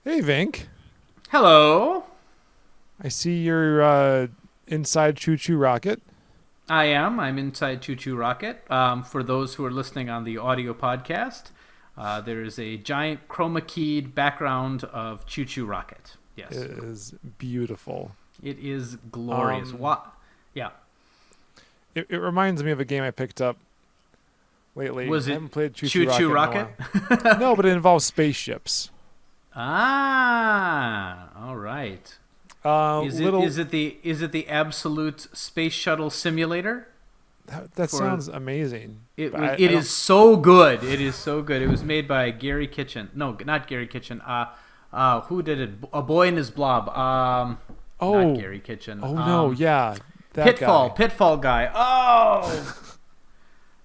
Hey, Vinnk. Hello. I see you're inside Choo Choo Rocket. I am. I'm inside Choo Choo Rocket. For those who are listening on the audio podcast, there is a giant chroma keyed background of Choo Choo Rocket. It Yes. is beautiful. It is glorious. Um, What? Yeah. it reminds me of a game I picked up lately. Was I it haven't played Choo Choo Choo Choo Rocket in a Rocket? while. No, but it involves spaceships. All right. Is it Little. is it the is it the absolute space shuttle simulator? That For sounds amazing. it But was I it don't. is so good. It is so good. It was made by Gary Kitchen. No, not Gary Kitchen. Who did it? A Boy and His Blob. Not Oh, Gary Kitchen. oh no, yeah, that guy. Pitfall guy. Oh,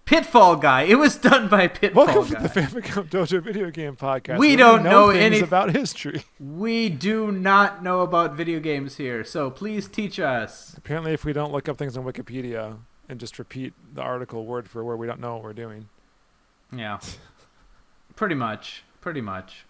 Pitfall guy. It was done by Pitfall Welcome to guy. the Famicom Dojo video game podcast. We where don't know things any. about history. We do not know about video games here, so please teach us. Apparently, if we don't look up things on Wikipedia and just repeat the article word for word, we don't know what we're doing. Yeah, pretty much. Pretty much.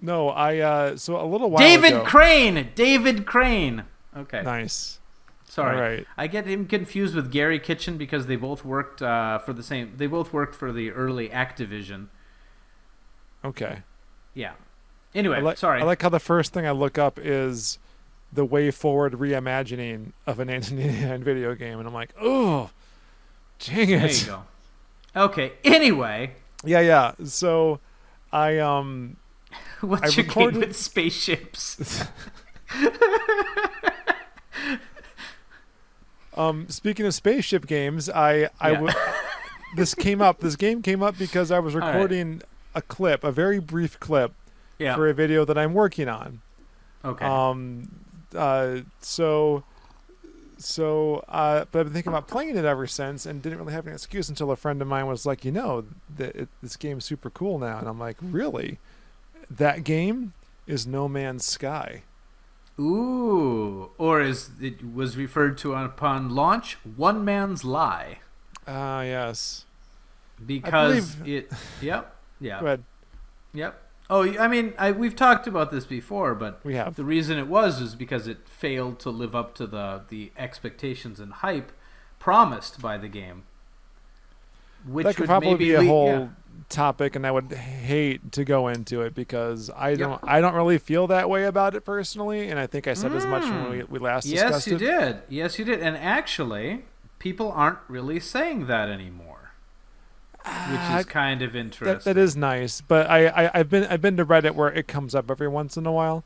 No, so a little while David ago. Crane. David Crane. Okay. Nice. Sorry, All right. I get him confused with Gary Kitchen because they both worked for the same. They both worked for the early Activision. Okay. Yeah. Anyway, I like how the first thing I look up is the way forward reimagining of an 1989 video game, and I'm like, oh, dang it. There you go. Okay. Anyway, Yeah. So, I what's I your recorded- game with spaceships? speaking of spaceship games, this came up. This game came up because I was right. recording a very brief clip Yeah. for a video that I'm working on. Okay. But I've been thinking about playing it ever since, and didn't really have an excuse until a friend of mine was like, this game's super cool now, and I'm like, really? That game is No Man's Sky. Ooh. Or as it was referred to upon launch, One Man's Lie. Ah, yes. Because believe- it. Yep. Yeah. Go ahead. Yep. Oh, I mean, we've talked about this before, but We have. the reason it was because it failed to live up to the expectations and hype promised by the game. Which That could would probably maybe be a whole yeah. topic, and I would hate to go into it because I Yep. don't really feel that way about it personally, and I think I said as much when we last Yes, discussed you it. did. Yes, you did. And actually, people aren't really saying that anymore, which is kind of interesting. That is nice, but I've been to Reddit where it comes up every once in a while.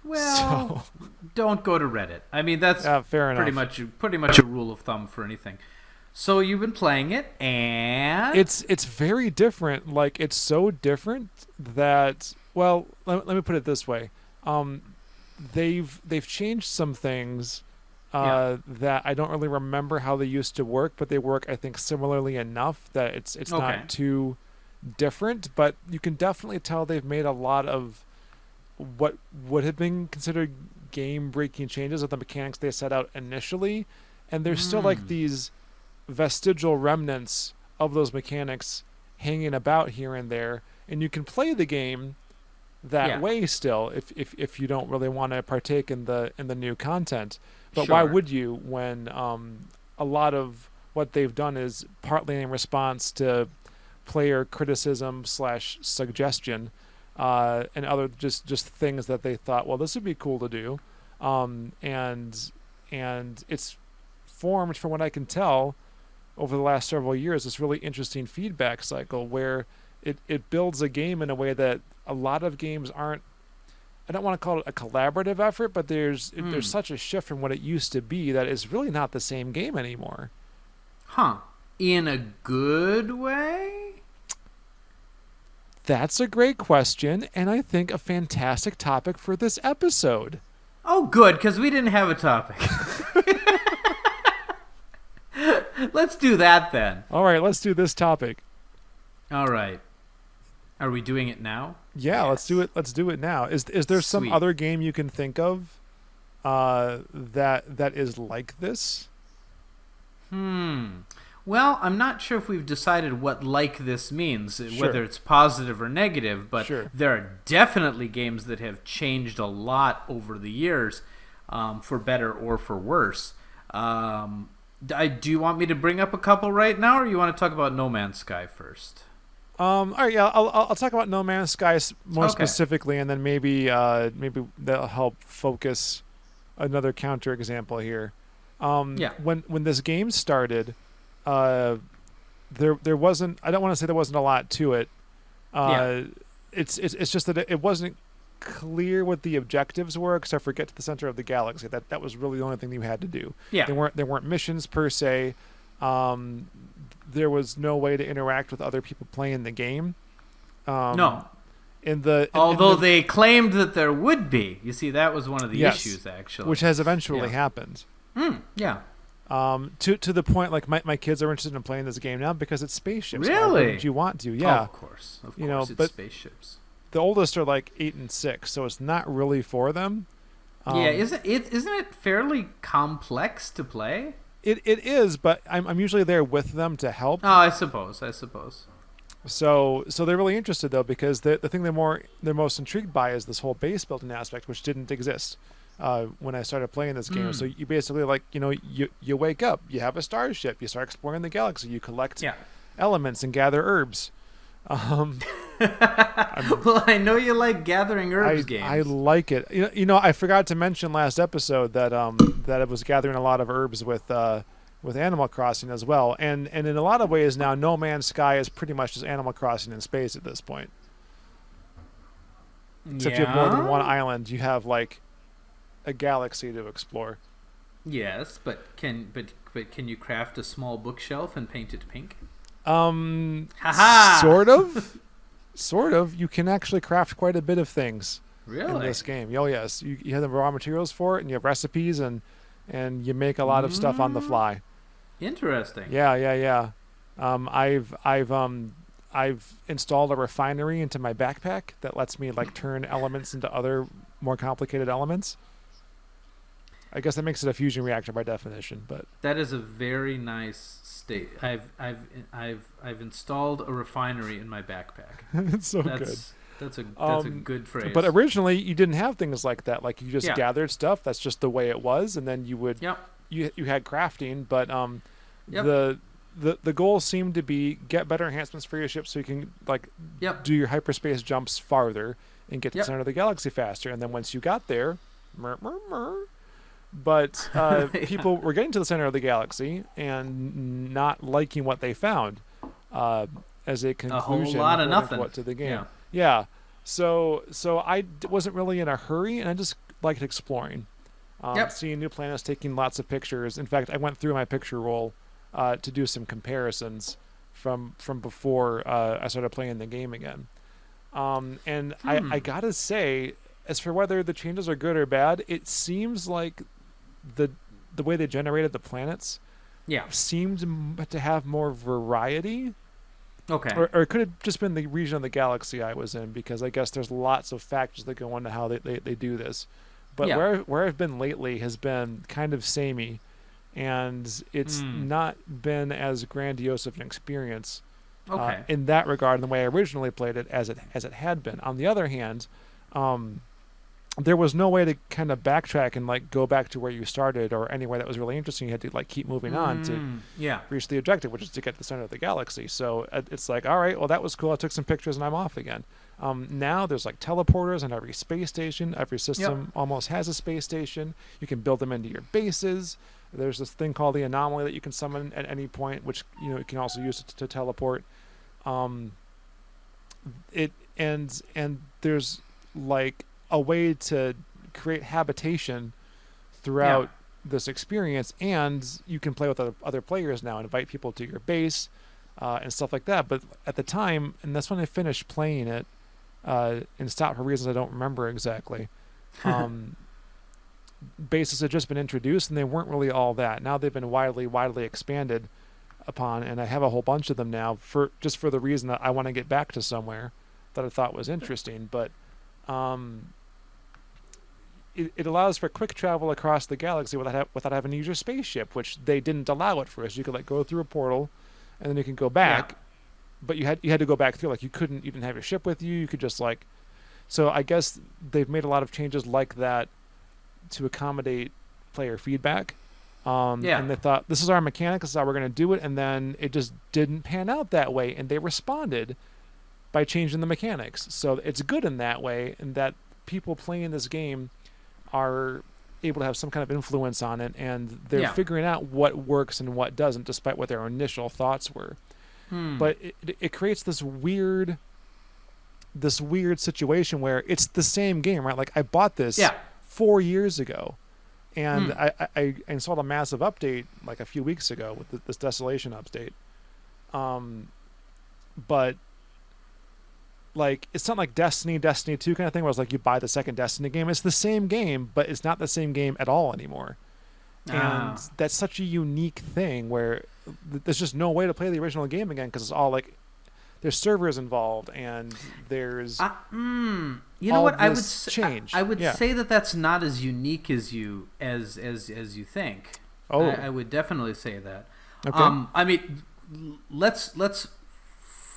Well, So don't go to Reddit. I mean, that's fair enough. pretty much a rule of thumb for anything. So you've been playing it, and It's very different. Like, it's so different that, well, let me put it this way. They've changed some things that I don't really remember how they used to work, but they work, I think, similarly enough that it's Okay. not too different. But you can definitely tell they've made a lot of what would have been considered game-breaking changes of the mechanics they set out initially, and there's still like these vestigial remnants of those mechanics hanging about here and there, and you can play the game that Yeah. way still if you don't really want to partake in the new content. But why Sure. would you when a lot of what they've done is partly in response to player criticism / suggestion and other just things that they thought, well, this would be cool to do, and it's formed, from what I can tell, over the last several years, this really interesting feedback cycle where it builds a game in a way that a lot of games aren't. I don't want to call it a collaborative effort, but there's such a shift from what it used to be that it's really not the same game anymore. huh? In a good way? That's a great question, and I think a fantastic topic for this episode. Oh, good, because we didn't have a topic. Let's do that then. All right, let's do this topic. All right. Are we doing it now? Yeah, let's do it. Let's do it now. Is there some Sweet. other game you can think of that is like this? Well, Well, I'm not sure if we've decided what like this means, Sure. whether it's positive or negative, but Sure. there are definitely games that have changed a lot over the years, for better or for worse. Do you want me to bring up a couple right now, or you want to talk about No Man's Sky first? All right, yeah, I'll talk about No Man's Sky more Okay. specifically, and then maybe that'll help focus another counterexample here. Yeah. When this game started, there wasn't. I don't want to say there wasn't a lot to it. Yeah. It's just that it wasn't clear what the objectives were, except for get to the center of the galaxy. That was really the only thing you had to do. Yeah. There weren't missions per se. There was no way to interact with other people playing the game. No. Although they claimed that there would be. You see, that was one of the Yes, issues, actually. which has eventually Yeah. happened. Yeah. To the point, like my kids are interested in playing this game now because it's spaceships. Why Really? wouldn't you want to? Yeah. Of course. Of course, You know, it's but- spaceships. The oldest are like 8 and 6, so it's not really for them. Yeah, isn't it fairly complex to play? It is, but I'm usually there with them to help. Oh, I suppose. So they're really interested though, because the thing they're most intrigued by is this whole base building aspect, which didn't exist when I started playing this game. So you basically you wake up, you have a starship, you start exploring the galaxy, you collect elements and gather herbs. Well, I know you like gathering herbs games. I like it. I forgot to mention last episode that that I was gathering a lot of herbs with Animal Crossing as well, and in a lot of ways now, No Man's Sky is pretty much just Animal Crossing in space at this point. Except you have more than one island, you have like a galaxy to explore. Yes, but can you craft a small bookshelf and paint it pink? Sort of. You can actually craft quite a bit of things in this game. Oh yes, you have the raw materials for it, and you have recipes, and you make a lot of stuff on the fly. Interesting. Yeah. I've installed a refinery into my backpack that lets me like turn elements into other more complicated elements. I guess that makes it a fusion reactor by definition, but that is a very nice state. I've installed a refinery in my backpack. It's so good. That's a good phrase. But originally, you didn't have things like that. Like you just Yeah. gathered stuff. That's just the way it was, and then you would you had crafting. But the goal seemed to be get better enhancements for your ship so you can like do your hyperspace jumps farther and get to the center of the galaxy faster. And then once you got there, but people were getting to the center of the galaxy and not liking what they found as a conclusion. A whole lot of nothing. What to the game? Yeah. So I wasn't really in a hurry, and I just liked exploring, seeing new planets, taking lots of pictures. In fact, I went through my picture roll to do some comparisons from before I started playing the game again. And I gotta say, as for whether the changes are good or bad, it seems like the way they generated the planets seemed to have more variety. Okay. Or it could have just been the region of the galaxy I was in, because I guess there's lots of factors that go into how they do this. But where I've been lately has been kind of samey, and it's not been as grandiose of an experience in that regard in the way I originally played it as it had been. On the other hand, there was no way to kind of backtrack and like go back to where you started or anywhere that was really interesting. You had to like keep moving on to reach the objective, which is to get to the center of the galaxy. So it's like, all right, well, that was cool. I took some pictures and I'm off again. Now there's like teleporters on every space station. Every system almost has a space station. You can build them into your bases. There's this thing called the anomaly that you can summon at any point, which you can also use to teleport. And there's like a way to create habitation throughout this experience, and you can play with other players now, invite people to your base and stuff like that. But at the time, and that's when I finished playing it and stopped for reasons I don't remember exactly, bases had just been introduced, and they weren't really all that. Now they've been widely expanded upon, and I have a whole bunch of them now for the reason that I want to get back to somewhere that I thought was interesting. But it allows for quick travel across the galaxy without having to use your spaceship, which they didn't allow at first. You could like go through a portal, and then you can go Yeah. back, but you had to go back through. Like you didn't have your ship with you. You could just like, so I guess they've made a lot of changes like that to accommodate player feedback. Yeah. And they thought this is our mechanic, this is how we're going to do it, and then it just didn't pan out that way, and they responded by changing the mechanics. So it's good in that way, and that people playing this game are able to have some kind of influence on it, and they're Yeah. figuring out what works and what doesn't, despite what their initial thoughts were. But it creates this weird situation where it's the same game, right? Like I bought this Yeah. 4 years ago, and I installed a massive update like a few weeks ago with this Desolation update. But like it's not like Destiny 2 kind of thing where it's like you buy the second Destiny game. It's the same game, but it's not the same game at all anymore. And that's such a unique thing where there's just no way to play the original game again because it's all like there's servers involved and there's You know all what? I would this change. I would Yeah. say that that's not as unique as you you think. Oh. I would definitely say that. Okay. I mean, let's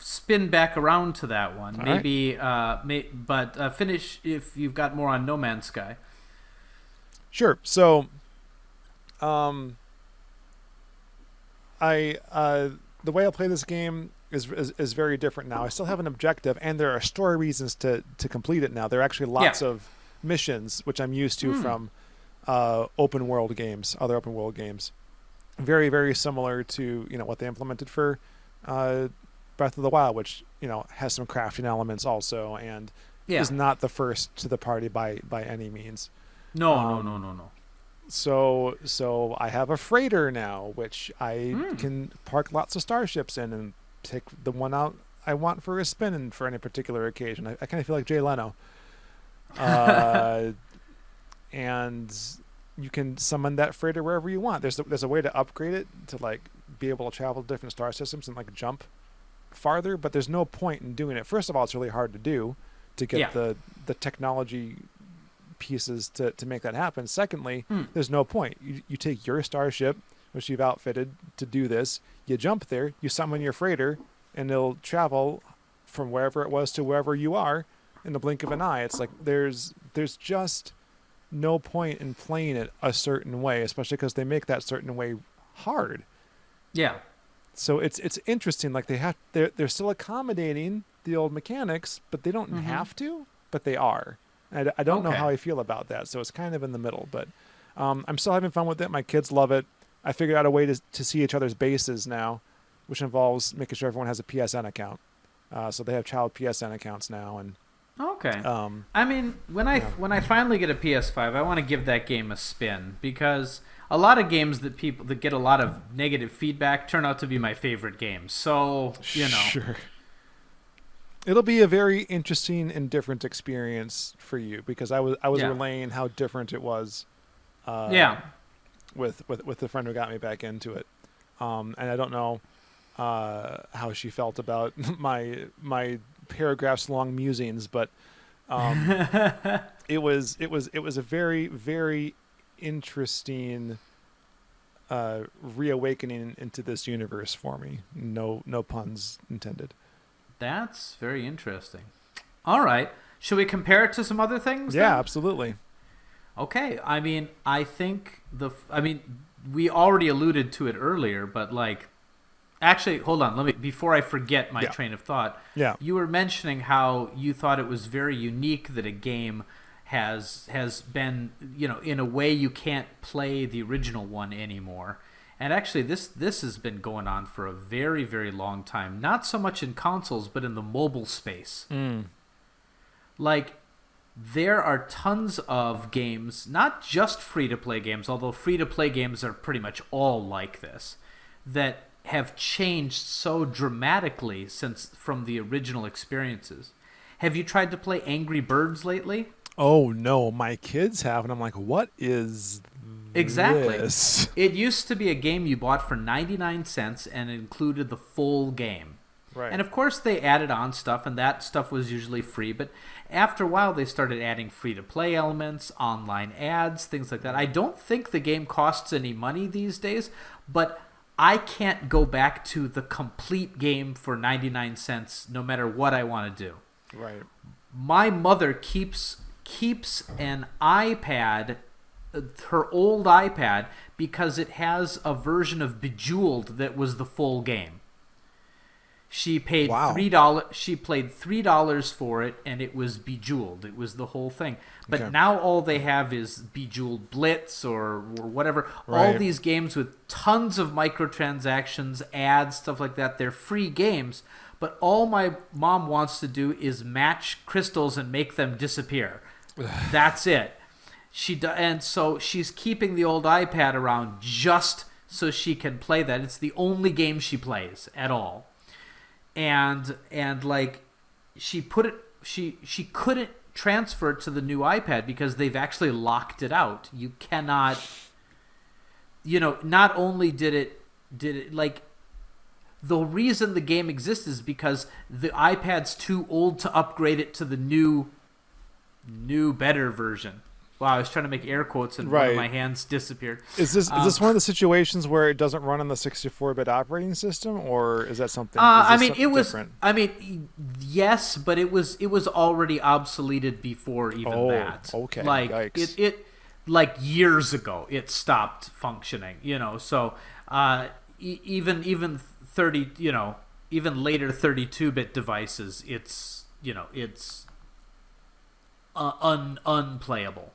spin back around to that one. All Maybe, but finish if you've got more on No Man's Sky. Sure. So, the way I play this game is very different now. I still have an objective, and there are story reasons to complete it now. There are actually lots of missions, which I'm used to from other open world games. Very, very similar to what they implemented for Breath of the Wild, which has some crafting elements also, and is not the first to the party by any means. No. So I have a freighter now, which I can park lots of starships in and take the one out I want for a spin and for any particular occasion. I kind of feel like Jay Leno. And you can summon that freighter wherever you want. There's a way to upgrade it to like be able to travel to different star systems and like jump farther, but there's no point in doing it. First of all, it's really hard to do to get the technology pieces to make that happen. Secondly, there's no point. You take your starship, which you've outfitted to do this, you jump there, you summon your freighter, and it'll travel from wherever it was to wherever you are in the blink of an eye. It's like there's just no point in playing it a certain way, especially because they make that certain way hard. Yeah. So it's interesting. Like they're still accommodating the old mechanics, but they don't have to, but they are. I don't know how I feel about that, so it's kind of in the middle. But I'm still having fun with it. My kids love it. I figured out a way to see each other's bases now, which involves making sure everyone has a PSN account. So they have child PSN accounts now, and I mean, when I finally get a PS5, I want to give that game a spin because a lot of games that get a lot of negative feedback turn out to be my favorite games. So Sure. It'll be a very interesting and different experience for you because I was relaying how different it was. With the friend who got me back into it, and I don't know how she felt about my paragraphs long musings, but it was a very, very interesting reawakening into this universe for me. No puns intended. That's very interesting. All right. Should we compare it to some other things? Yeah, then? Absolutely. Okay. I mean, we already alluded to it earlier, but actually, hold on. Before I forget my train of thought. Yeah. You were mentioning how you thought it was very unique that a game has been, in a way you can't play the original one anymore. And actually, this has been going on for a very, very long time. Not so much in consoles, but in the mobile space. There are tons of games, not just free-to-play games, although free-to-play games are pretty much all like this, that have changed so dramatically from the original experiences. Have you tried to play Angry Birds lately? Oh, no. My kids have, and I'm like, what is Exactly. this? It used to be a game you bought for 99 cents and it included the full game. Right. And of course they added on stuff, and that stuff was usually free. But after a while, they started adding free-to-play elements, online ads, things like that. I don't think the game costs any money these days, but I can't go back to the complete game for 99 cents no matter what I want to do. Right. My mother keeps an iPad, her old iPad, because it has a version of Bejeweled that was the full game. She paid $3. She paid $3 for it, and it was Bejeweled. It was the whole thing. But now all they have is Bejeweled Blitz or whatever. Right. All these games with tons of microtransactions, ads, stuff like that. They're free games, but all my mom wants to do is match crystals and make them disappear. That's it. And so she's keeping the old iPad around just so she can play that. It's the only game she plays at all. And like she couldn't transfer it to the new iPad because they've actually locked it out. You cannot, not only did it like, the reason the game exists is because the iPad's too old to upgrade it to the new better version. Wow, I was trying to make air quotes and one of my hands disappeared. Is this one of the situations where it doesn't run on the 64-bit operating system, or is that something? Different? Yes, but it was already obsoleted before even that. Okay. Like Yikes. it like years ago it stopped functioning. So even 30, even later 32-bit devices, it's unplayable.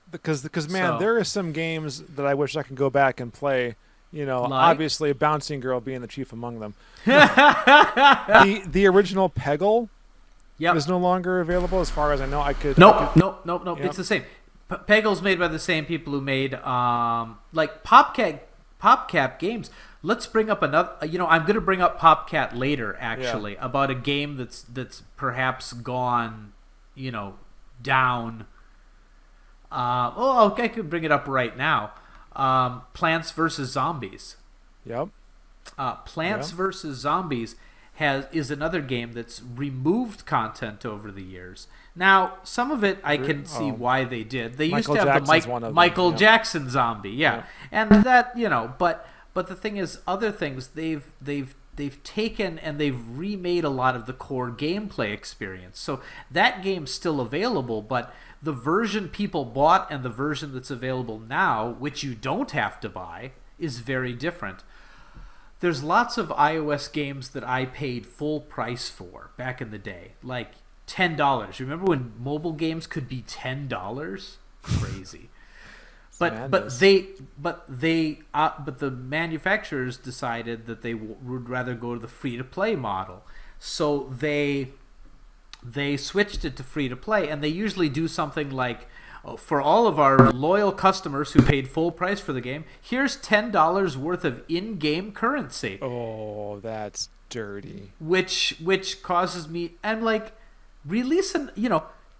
Because man, there are some games that I wish I could go back and play. Obviously, Bouncing Girl being the chief among them. the original Peggle is no longer available, as far as I know. Nope. Yep. It's the same. Peggle's made by the same people who made like PopCap Games. Let's bring up another. I'm going to bring up PopCat later, actually, about a game that's perhaps gone, down. I could bring it up right now. Plants vs. Zombies. Yep. Plants vs. Zombies is another game that's removed content over the years. Now, some of it I can see why they did. They used to have the Michael Jackson zombie, and that but the thing is, other things they've taken and they've remade a lot of the core gameplay experience. So that game's still available, but the version people bought and the version that's available now, which you don't have to buy, is very different. There's lots of iOS games that I paid full price for back in the day, like $10. Remember when mobile games could be $10? Crazy. But the manufacturers decided that they would rather go to the free-to-play model, so they switched it to free-to-play, and they usually do something like, for all of our loyal customers who paid full price for the game, here's $10 worth of in-game currency. Oh, that's dirty. Which causes me, and like,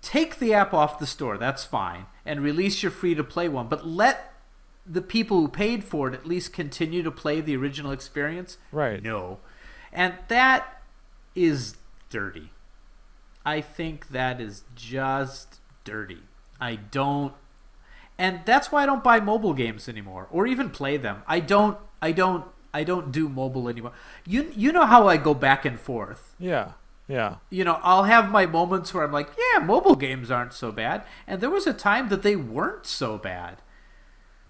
take the app off the store, that's fine, and release your free-to-play one, but let the people who paid for it at least continue to play the original experience. Right. No. And that is dirty. I think that is just dirty. And that's why I don't buy mobile games anymore, or even play them. I don't do mobile anymore. You know how I go back and forth. Yeah. I'll have my moments where I'm like, yeah, mobile games aren't so bad. And there was a time that they weren't so bad.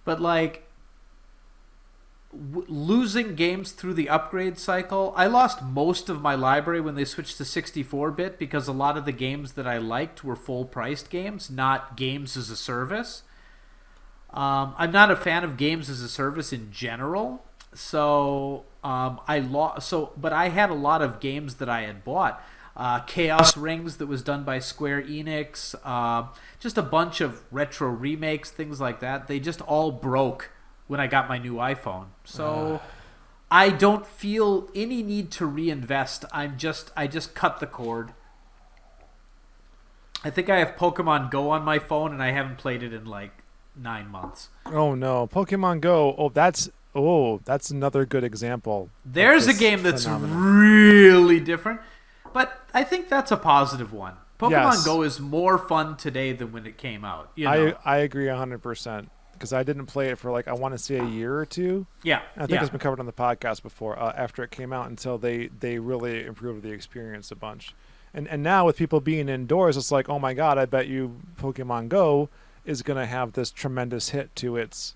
But like, losing games through the upgrade cycle, I lost most of my library when they switched to 64-bit because a lot of the games that I liked were full-priced games, not games as a service. I'm not a fan of games as a service in general. So but I had a lot of games that I had bought. Chaos Rings that was done by Square Enix, just a bunch of retro remakes, things like that. They just all broke when I got my new iPhone. So I don't feel any need to reinvest. I just cut the cord. I think I have Pokemon Go on my phone, and I haven't played it in like 9 months. Oh no, Pokemon Go. Oh, that's that's another good example. There's a game that's really different, but I think that's a positive one. Pokemon Go is more fun today than when it came out. I agree 100%, because I didn't play it for I want to say a year or two. Yeah. And I think it's been covered on the podcast before, after it came out, until they really improved the experience a bunch. And now with people being indoors, it's like, oh my God, I bet you Pokemon Go is going to have this tremendous hit to its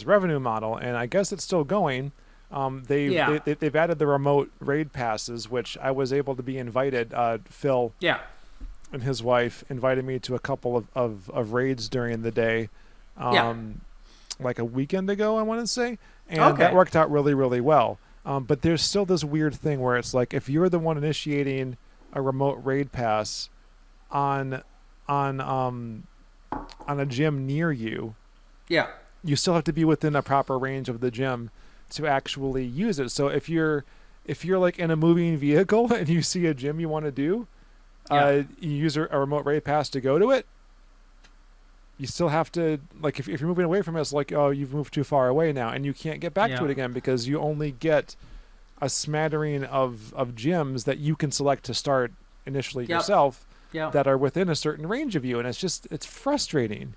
revenue model. And I guess it's still going. They've added the remote raid passes, which I was able to be invited. Phil and his wife invited me to a couple of raids during the day, like a weekend ago, I want to say, and that worked out really, really well. But there's still this weird thing where it's like, if you're the one initiating a remote raid pass on a gym near you, you still have to be within a proper range of the gym to actually use it. So if you're like in a moving vehicle and you see a gym you want to do, you use a remote raid pass to go to it, you still have to, like, if you're moving away from it, it's like, oh, you've moved too far away now, and you can't get back to it again, because you only get a smattering of gyms that you can select to start initially yourself that are within a certain range of you. And it's frustrating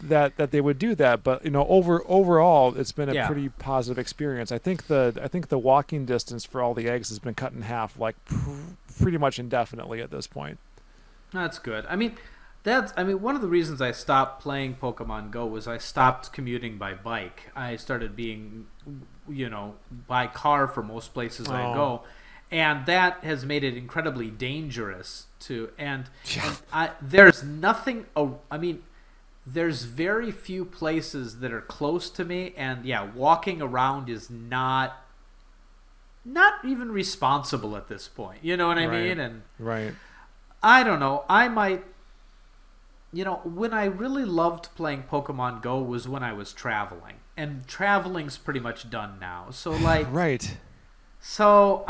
that they would do that. But overall, it's been a pretty positive experience. I think the walking distance for all the eggs has been cut in half, like pretty much indefinitely at this point. That's good. I mean, one of the reasons I stopped playing Pokemon Go was I stopped commuting by bike. I started being, by car for most places I go. And that has made it incredibly dangerous there's nothing, there's very few places that are close to me, and walking around is not even responsible at this point. You know what I mean? And I don't know. I might, when I really loved playing Pokemon Go was when I was traveling, and traveling's pretty much done now. So So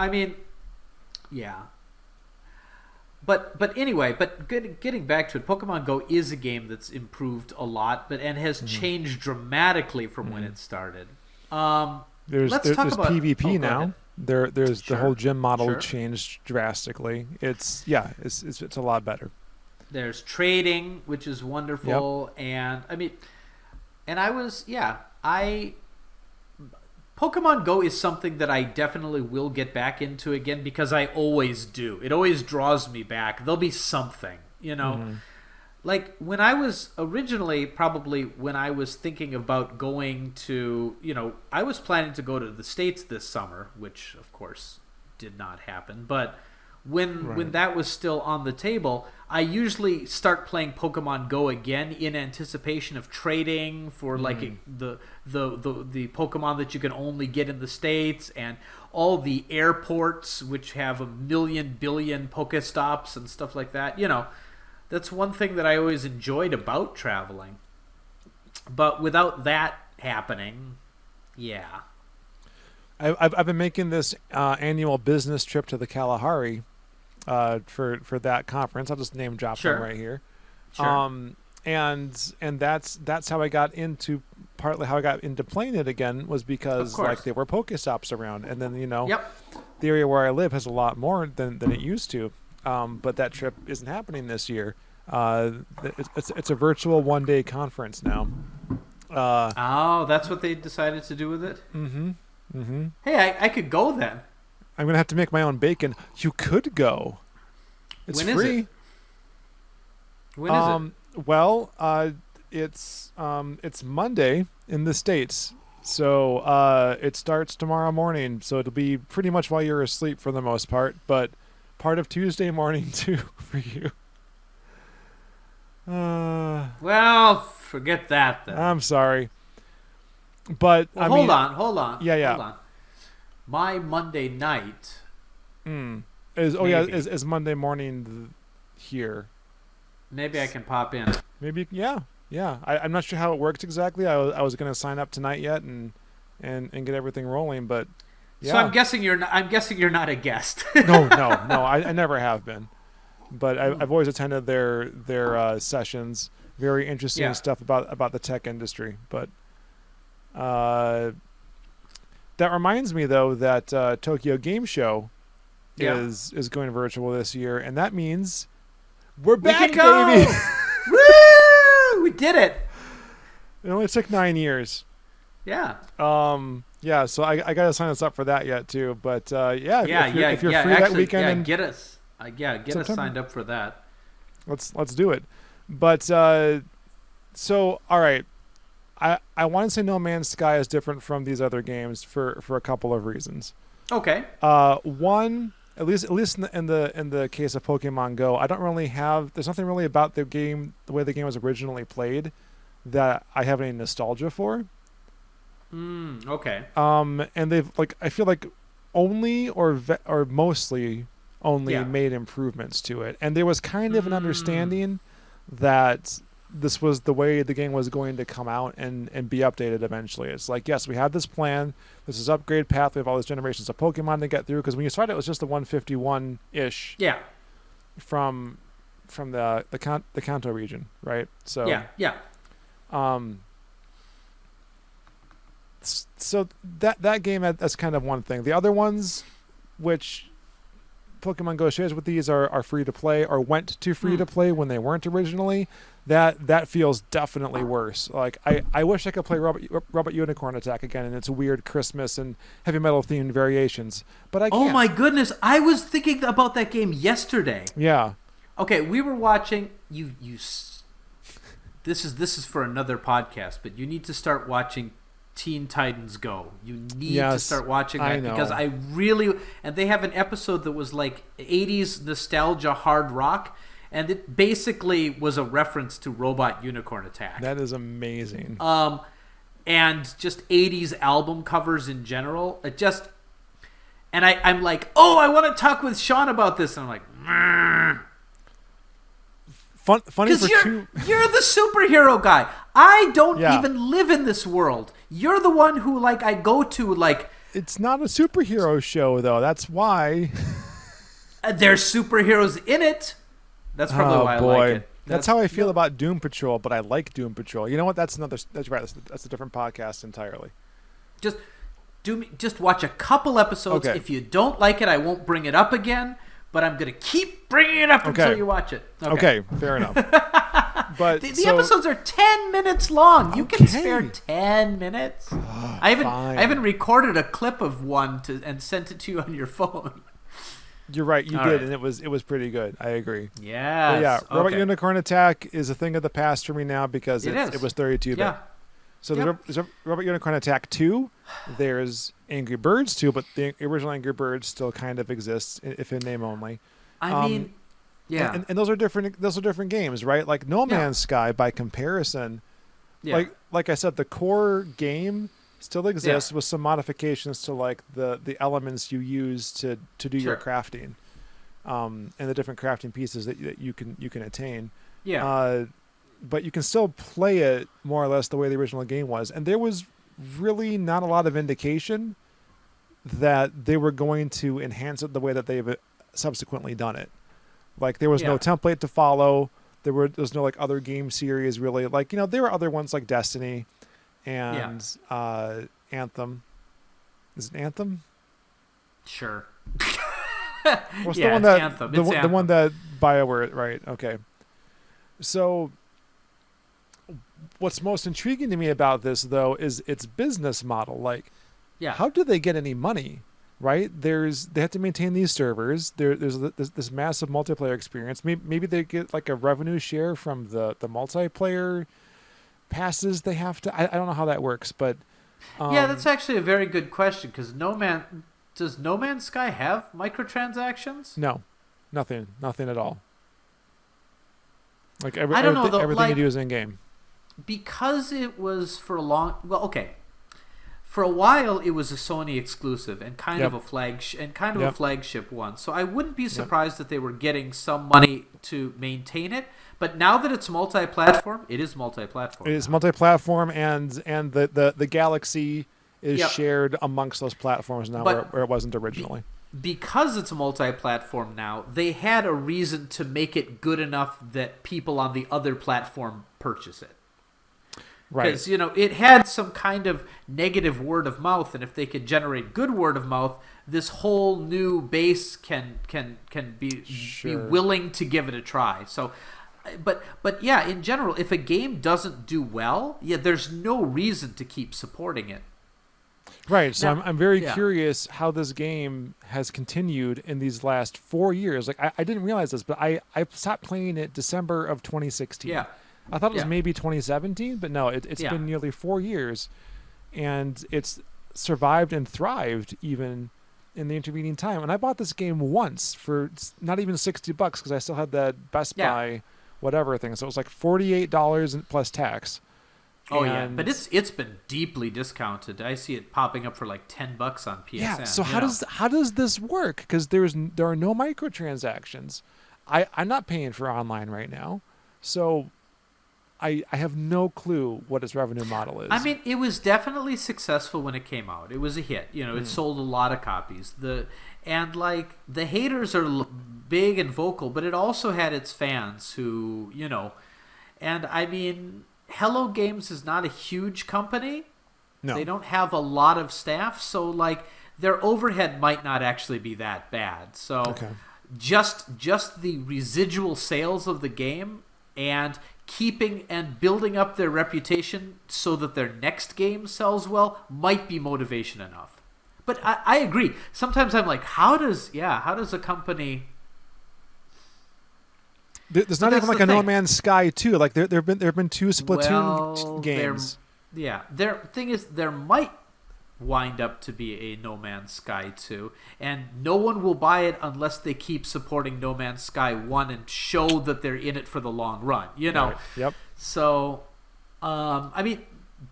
But anyway, getting back to it, Pokemon Go is a game that's improved a lot, and has changed dramatically from when it started. There's PvP now. There's the whole gym model Sure. changed drastically. It's a lot better. There's trading, which is wonderful, and Pokemon Go is something that I definitely will get back into again, because I always do. It always draws me back. There'll be something, Like when I was originally, probably when I was thinking about going to, I was planning to go to the States this summer, which of course did not happen. But when that was still on the table, I usually start playing Pokemon Go again in anticipation of trading for the Pokemon that you can only get in the States, and all the airports which have 1 billion Pokestops and stuff like that. That's one thing that I always enjoyed about traveling. But without that happening, I've been making this annual business trip to the Kalahari for that conference. I'll just name drop them right here. Sure. And that's how I got into, partly how I got into playing it again, was because there were Pokestops around, and then the area where I live has a lot more than it used to. But that trip isn't happening this year. It's a virtual 1-day conference now. That's what they decided to do with it? Hey, I could go then. I'm going to have to make my own bacon. You could go. It's when free. Is it? When is it? Well, it's Monday in the States. So it starts tomorrow morning. So it'll be pretty much while you're asleep for the most part, but part of Tuesday morning too for you. Well, forget that then. I'm sorry. But hold on. Yeah. Hold on. My Monday night is Monday morning here. Maybe I can pop in. Maybe, yeah. I'm not sure how it works exactly. I was going to sign up tonight yet and get everything rolling, but yeah. So I'm guessing you're not a guest. No. I never have been, but I've always attended their sessions. Very interesting stuff about the tech industry, but That reminds me though that Tokyo Game Show Yeah. is going virtual this year, and that means we're We back, can go! baby. Woo! We did it. It only took 9 years. Yeah. Yeah, so I gotta sign us up for that yet too. But if you're free actually, that weekend, and get us signed up for that. let's do it. But so all right, I want to say No Man's Sky is different from these other games for a couple of reasons. Okay. One, at least in the case of Pokemon Go, I don't really have. There's nothing really about the game, the way the game was originally played, that I have any nostalgia for. Okay. And they've I feel like only or mostly only made improvements to it, and there was kind of an understanding that this was the way the game was going to come out and be updated eventually. It's like, yes, we have this plan. This is upgrade path. We have all these generations of Pokemon to get through. Because when you started, it was just the 151-ish. Yeah. From the Kanto region, right? So yeah. So that game, that's kind of one thing. The other ones, which Pokemon Go shares with these, are free to play or went to free to play when they weren't originally. That feels definitely worse. Like I wish I could play Robot Unicorn Attack again in its weird Christmas and heavy metal themed variations, but I can't. Oh my goodness! I was thinking about that game yesterday. Yeah. Okay, we were watching you. This is for another podcast, but you need to start watching Teen Titans Go. You need to start watching that because I really, and they have an episode that was like 80s nostalgia hard rock, and it basically was a reference to Robot Unicorn Attack. That is amazing. And just 80s album covers in general. It just, and I'm like, oh, I want to talk with Sean about this, and I'm like, funny for you're the superhero guy. I don't even live in this world. You're the one who I go to It's not a superhero show though. That's why. There's superheroes in it. That's probably why I like it. That's how I feel about Doom Patrol, but I like Doom Patrol. You know what? That's right. That's a different podcast entirely. Just watch a couple episodes. Okay. If you don't like it, I won't bring it up again. But I'm gonna keep bringing it up until you watch it. Okay, fair enough. But the episodes are 10 minutes long. You can spare 10 minutes. I haven't recorded a clip of one and sent it to you on your phone. You're right. You did, and it was pretty good. I agree. Yes. Robot Unicorn Attack is a thing of the past for me now because it was 32-bit. Yeah. So there's Robot Unicorn Attack 2. There's Angry Birds 2, but the original Angry Birds still kind of exists, if in name only. I mean, yeah. And those are different games, right? Like No Man's Sky, by comparison, like I said, the core game still exists with some modifications to the elements you use to do your crafting, and the different crafting pieces that you can attain. Yeah. But you can still play it more or less the way the original game was. And there was really not a lot of indication that they were going to enhance it the way that they've subsequently done it. Like there was no template to follow. There's no other game series really. There were other ones like Destiny and Anthem. Is it Anthem? Sure. What's the one that Anthem. The one that BioWare, right? Okay. So what's most intriguing to me about this, though, is its business model. How do they get any money, right? They have to maintain these servers. There's this massive multiplayer experience. Maybe they get a revenue share from the multiplayer passes they have to. I don't know how that works, but that's actually a very good question because does No Man's Sky have microtransactions? No, nothing at all. I don't know though. Everything you do is in game. Because it was for a while it was a Sony exclusive and kind of a flagship one. So I wouldn't be surprised that they were getting some money to maintain it. But now that it's multi-platform, it is multi-platform. It is multi-platform, and the galaxy is shared amongst those platforms now, where it wasn't originally. Because it's multi-platform now, they had a reason to make it good enough that people on the other platform purchase it. Right. Because it had some kind of negative word of mouth, and if they could generate good word of mouth, this whole new base can be Sure. willing to give it a try. So, but yeah, in general, if a game doesn't do well, there's no reason to keep supporting it. Right. So Now, I'm very yeah. curious how this game has continued in these last 4 years. Like I didn't realize this, but I stopped playing it December of 2016. Yeah. I thought it was Yeah. maybe 2017, but no, it's Yeah. been nearly 4 years, and it's survived and thrived even in the intervening time. And I bought this game once for not even $60 because I still had that Best Yeah. Buy whatever thing. So it was like $48 plus tax. Oh yeah, And- but it's been deeply discounted. I see it popping up for like $10 on PSN. Yeah. So how does this work? Because there are no microtransactions. I'm not paying for online right now, so I have no clue what its revenue model is. I mean, it was definitely successful when it came out. It was a hit. It sold a lot of copies. The haters are big and vocal, but it also had its fans who, and I mean, Hello Games is not a huge company. no. They don't have a lot of staff, so like their overhead might not actually be that bad. So Okay. just the residual sales of the game and keeping and building up their reputation so that their next game sells well might be motivation enough. But I agree. Sometimes I'm like, how does a company... There's But not that's even like the a No thing. Man's Sky 2. Like there have been two Splatoon games. Their thing is there might wind up to be a No Man's Sky 2, and no one will buy it unless they keep supporting No Man's Sky 1 and show that they're in it for the long run, Right. Yep. So, I mean,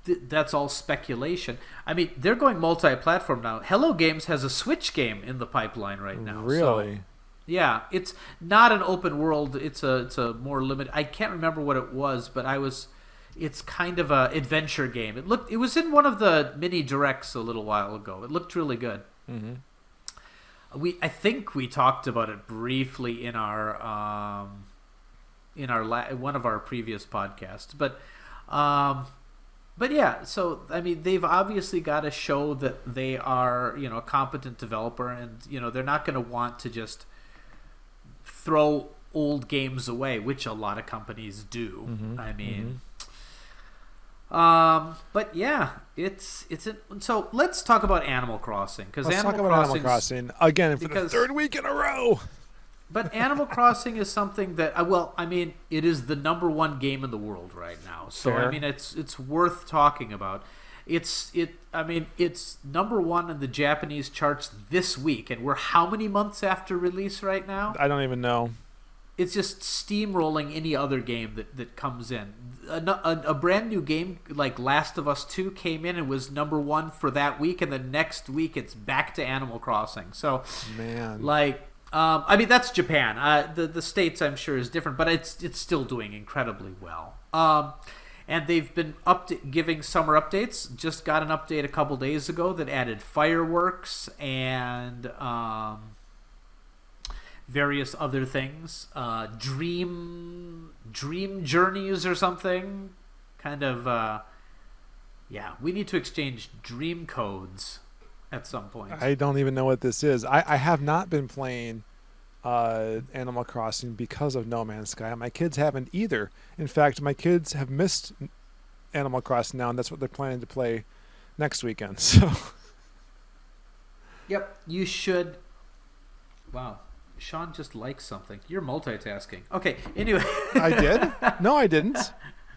that's all speculation. I mean, they're going multi-platform now. Hello Games has a Switch game in the pipeline right now. Really? So, yeah, it's not an open world. It's a more limited. I can't remember what it was, but it's kind of a adventure game. It was in one of the mini directs a little while ago. It looked really good. Mm-hmm. I think we talked about it briefly in our one of our previous podcasts, but yeah. So I mean, they've obviously got to show that they are a competent developer, and they're not going to want to just throw old games away, which a lot of companies do. Mm-hmm. I mean. But yeah, so let's talk about Animal Crossing, because Let's talk about Animal Crossing again for the third week in a row. But Animal Crossing is something that it is the number one game in the world right now. So Fair. I mean, it's worth talking about. It's number one in the Japanese charts this week, and we're how many months after release right now? I don't even know. It's just steamrolling any other game that comes in. A brand new game like Last of Us 2 came in and was number one for that week, and the next week it's back to Animal Crossing. So, Man. I mean, that's Japan. The States, I'm sure, is different, but it's still doing incredibly well. And they've been giving summer updates. Just got an update a couple days ago that added fireworks and various other things, dream journeys or something, kind of. We need to exchange dream codes at some point. I don't even know what this is. I have not been playing Animal Crossing because of No Man's Sky. My kids haven't either. In fact, my kids have missed Animal Crossing now, and that's what they're planning to play next weekend. So. Yep, you should. Wow. Sean just likes something. You're multitasking. Okay, anyway. I did? No, I didn't.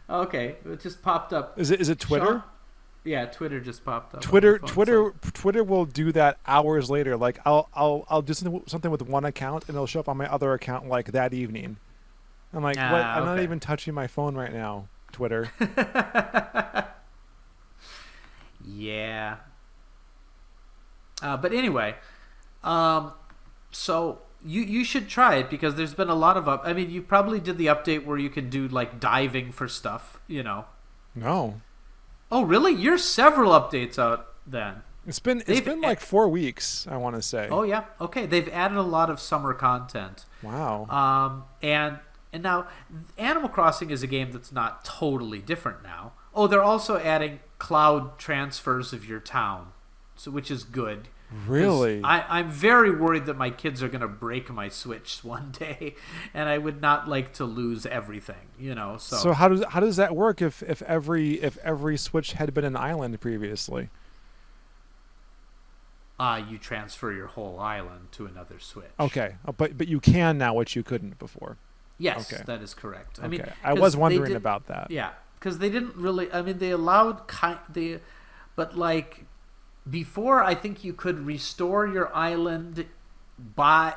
Okay, it just popped up. Is it Twitter? Sean? Yeah, Twitter just popped up. Twitter will do that hours later. Like I'll do something with one account, and it'll show up on my other account like that evening. I'm like, what? I'm not even touching my phone right now. Twitter. Yeah. But anyway, so you should try it, because there's been a lot of I mean, you probably did the update where you can do like diving for stuff, No. Oh, really? You're several updates out then. It's been like 4 weeks, I want to say. Oh yeah. Okay, they've added a lot of summer content. Wow. And now Animal Crossing is a game that's not totally different now. Oh, they're also adding cloud transfers of your town, so which is good. 'Cause Really? I'm very worried that my kids are going to break my Switch one day, and I would not like to lose everything, So, So how does that work if every Switch had been an island previously? you transfer your whole island to another Switch. Okay, but you can now, which you couldn't before. Yes, Okay. that is correct. I Okay, mean, I 'cause was they wondering did- about that. Yeah, because they didn't really. I mean, they allowed but like before, I think you could restore your island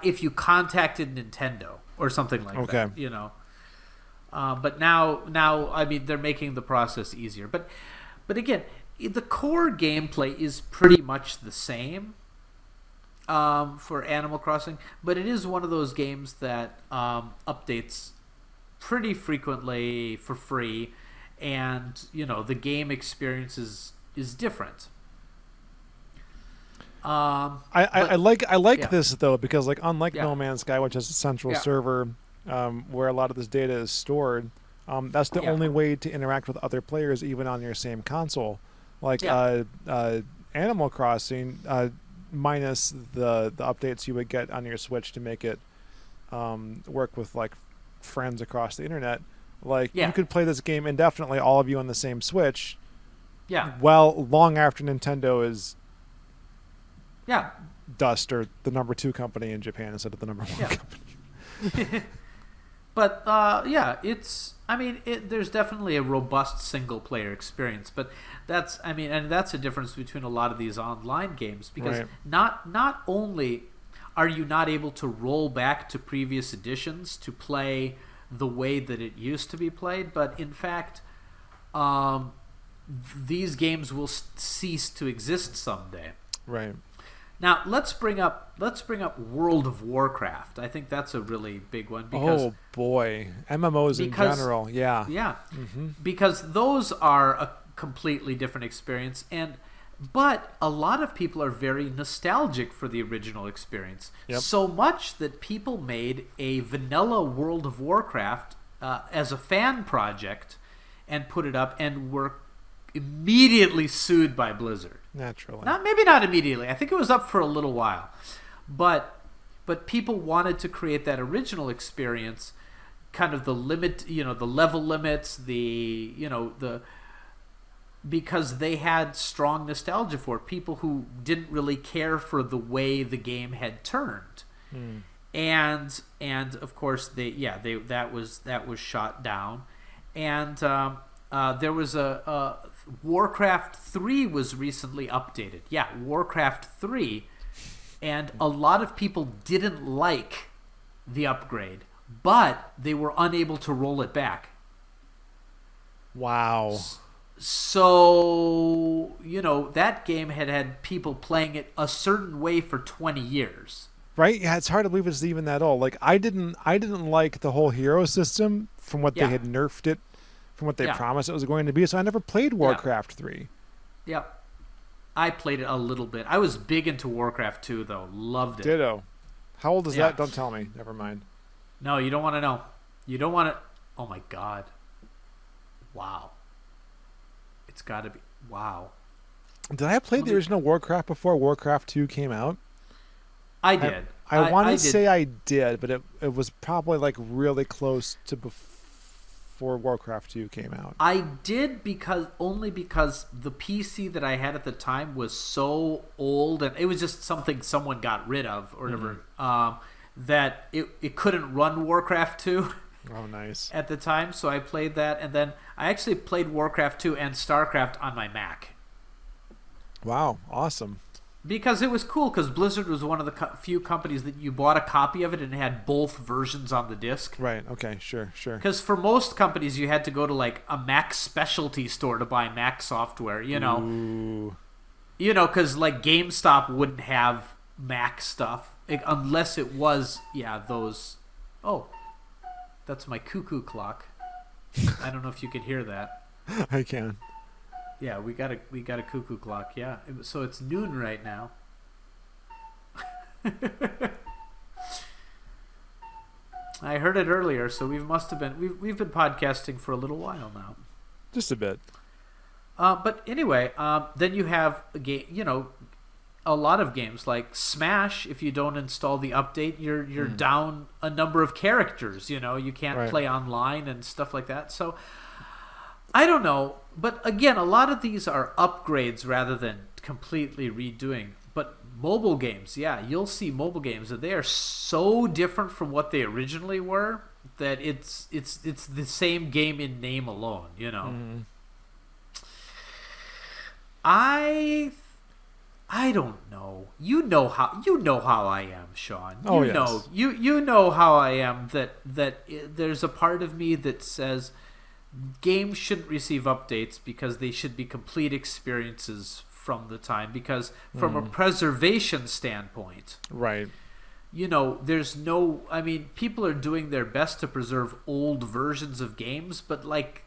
if you contacted Nintendo or something like Okay. that. But now, I mean, they're making the process easier. But again, the core gameplay is pretty much the same for Animal Crossing, but it is one of those games that updates pretty frequently for free, and the game experience is different. I like yeah. this though, because like unlike Yeah. No Man's Sky, which has a central Yeah. server where a lot of this data is stored, that's the Yeah. only way to interact with other players even on your same console. Like Yeah. Animal Crossing, minus the updates you would get on your Switch to make it work with like friends across the internet. Like Yeah. you could play this game indefinitely, all of you on the same Switch. Yeah. Well, long after Nintendo is Yeah. dust or the number 2 company in Japan instead of the number 1 Yeah. company. But yeah, there's definitely a robust single player experience, but that's a difference between a lot of these online games, because Right. not only are you not able to roll back to previous editions to play the way that it used to be played, but in fact, these games will cease to exist someday. Right. Now let's bring up World of Warcraft. I think that's a really big one because Oh boy, MMOs in general, yeah. yeah, Mm-hmm. because those are a completely different experience, but a lot of people are very nostalgic for the original experience. Yep. So much that people made a vanilla World of Warcraft as a fan project and put it up, and were immediately sued by Blizzard. Naturally. Maybe not immediately. I think it was up for a little while, but people wanted to create that original experience, kind of the limit, the level limits, because they had strong nostalgia for it. People who didn't really care for the way the game had turned, and of course that was shot down, and there was a Warcraft 3 was recently updated. Yeah, Warcraft 3. And a lot of people didn't like the upgrade, but they were unable to roll it back. Wow. So, that game had people playing it a certain way for 20 years. Right? Yeah, it's hard to believe it's even that old. Like I didn't like the whole hero system from what they had nerfed it, from what they promised it was going to be. So I never played Warcraft 3. Yep. I played it a little bit. I was big into Warcraft 2 though. Loved it. Ditto. How old is that? Don't tell me. Never mind. No, you don't want to know. You don't want to. Oh my god. Wow. It's got to be. Wow. Did I play the original Warcraft before Warcraft 2 came out? I did. I want to say I did, but it was probably like really close to before Warcraft 2 came out. I did only because the PC that I had at the time was so old, and it was just something someone got rid of or whatever, that it couldn't run Warcraft 2. Oh, nice. At the time, so I played that, and then I actually played Warcraft 2 and StarCraft on my Mac. Wow, awesome. Because it was cool, because Blizzard was one of the few companies that you bought a copy of it and it had both versions on the disc. Right, okay, sure. Because for most companies, you had to go to like a Mac specialty store to buy Mac software, Ooh. Because like GameStop wouldn't have Mac stuff unless it was, those. Oh, that's my cuckoo clock. I don't know if you could hear that. I can. Yeah, we got a cuckoo clock. Yeah, so it's noon right now. I heard it earlier, so we've been podcasting for a little while now. Just a bit. But anyway, then you have a game. A lot of games like Smash. If you don't install the update, you're down a number of characters. You can't play online and stuff like that. So I don't know. But again, a lot of these are upgrades rather than completely redoing. But mobile games, yeah, you'll see mobile games that they are so different from what they originally were that it's the same game in name alone. I don't know. You know how I am, Sean. You know how I am. There's a part of me that says games shouldn't receive updates because they should be complete experiences from the time. Because from a preservation standpoint, right? There's no. I mean, people are doing their best to preserve old versions of games, but like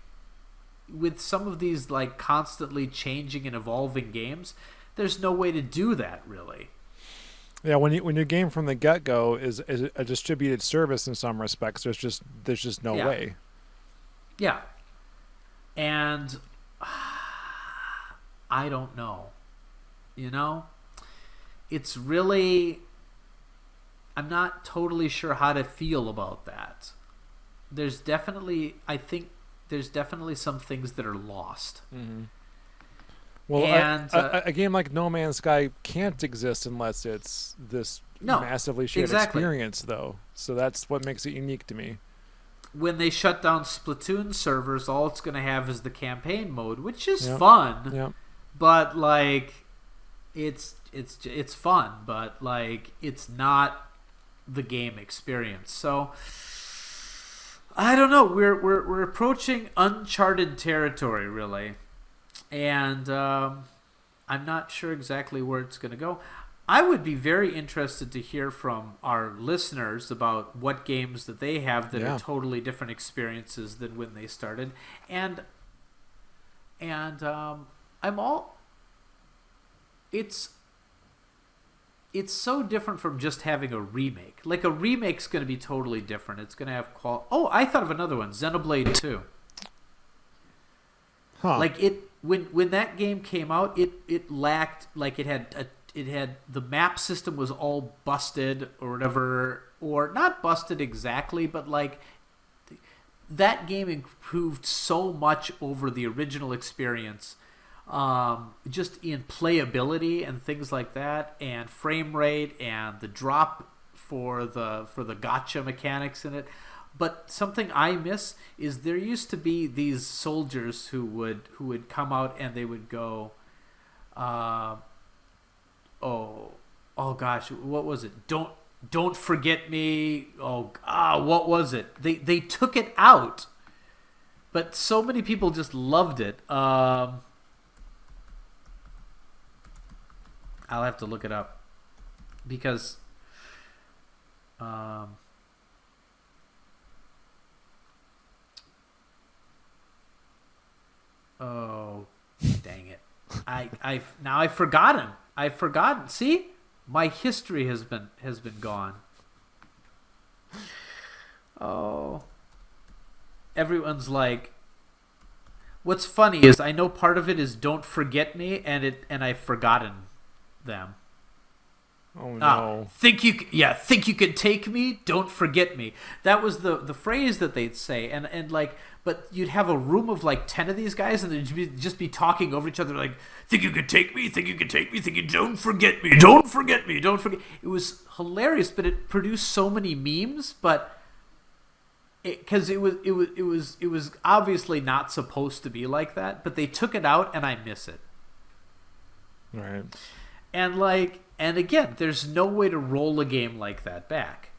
with some of these like constantly changing and evolving games, there's no way to do that, really. Yeah, when your game from the get-go is a distributed service in some respects, there's just no way. Yeah. And I don't know. It's really, I'm not totally sure how to feel about that. I think there's definitely some things that are lost. Mm-hmm. Well, and a game like No Man's Sky can't exist unless it's this massively shared experience, though. So that's what makes it unique to me. When they shut down Splatoon servers, all it's going to have is the campaign mode, which is fun. Yep. But like, it's fun, but like, it's not the game experience. So I don't know. We're approaching uncharted territory, really. And I'm not sure exactly where it's going to go. I would be very interested to hear from our listeners about what games that they have that are totally different experiences than when they started. And it's so different from just having a remake. Like a remake's going to be totally different. It's going to have Oh, I thought of another one, Xenoblade 2. Huh. Like when that game came out, it lacked, like it had the map system was all busted or whatever, or not busted exactly, but like that game improved so much over the original experience, just in playability and things like that, and frame rate and the drop for the gotcha mechanics in it. But something I miss is there used to be these soldiers who would come out and they would go, oh gosh, what was it? Don't forget me. What was it? They took it out, but so many people just loved it. I'll have to look it up because. Oh, dang it! I've forgotten. I've forgotten. See, my history has been gone. Oh, everyone's like. What's funny is I know part of it is "Don't Forget Me" and I've forgotten them. Oh no! Think you can take me? Don't forget me. That was the phrase that they'd say, and like, but you'd have a room of like 10 of these guys, and they'd just be talking over each other, like, think you can take me? Think you can take me? Think you don't forget me? Don't forget me? Don't forget. It was hilarious, but it produced so many memes, but because it was obviously not supposed to be like that, but they took it out, and I miss it. Right. And like. And again, there's no way to roll a game like that back.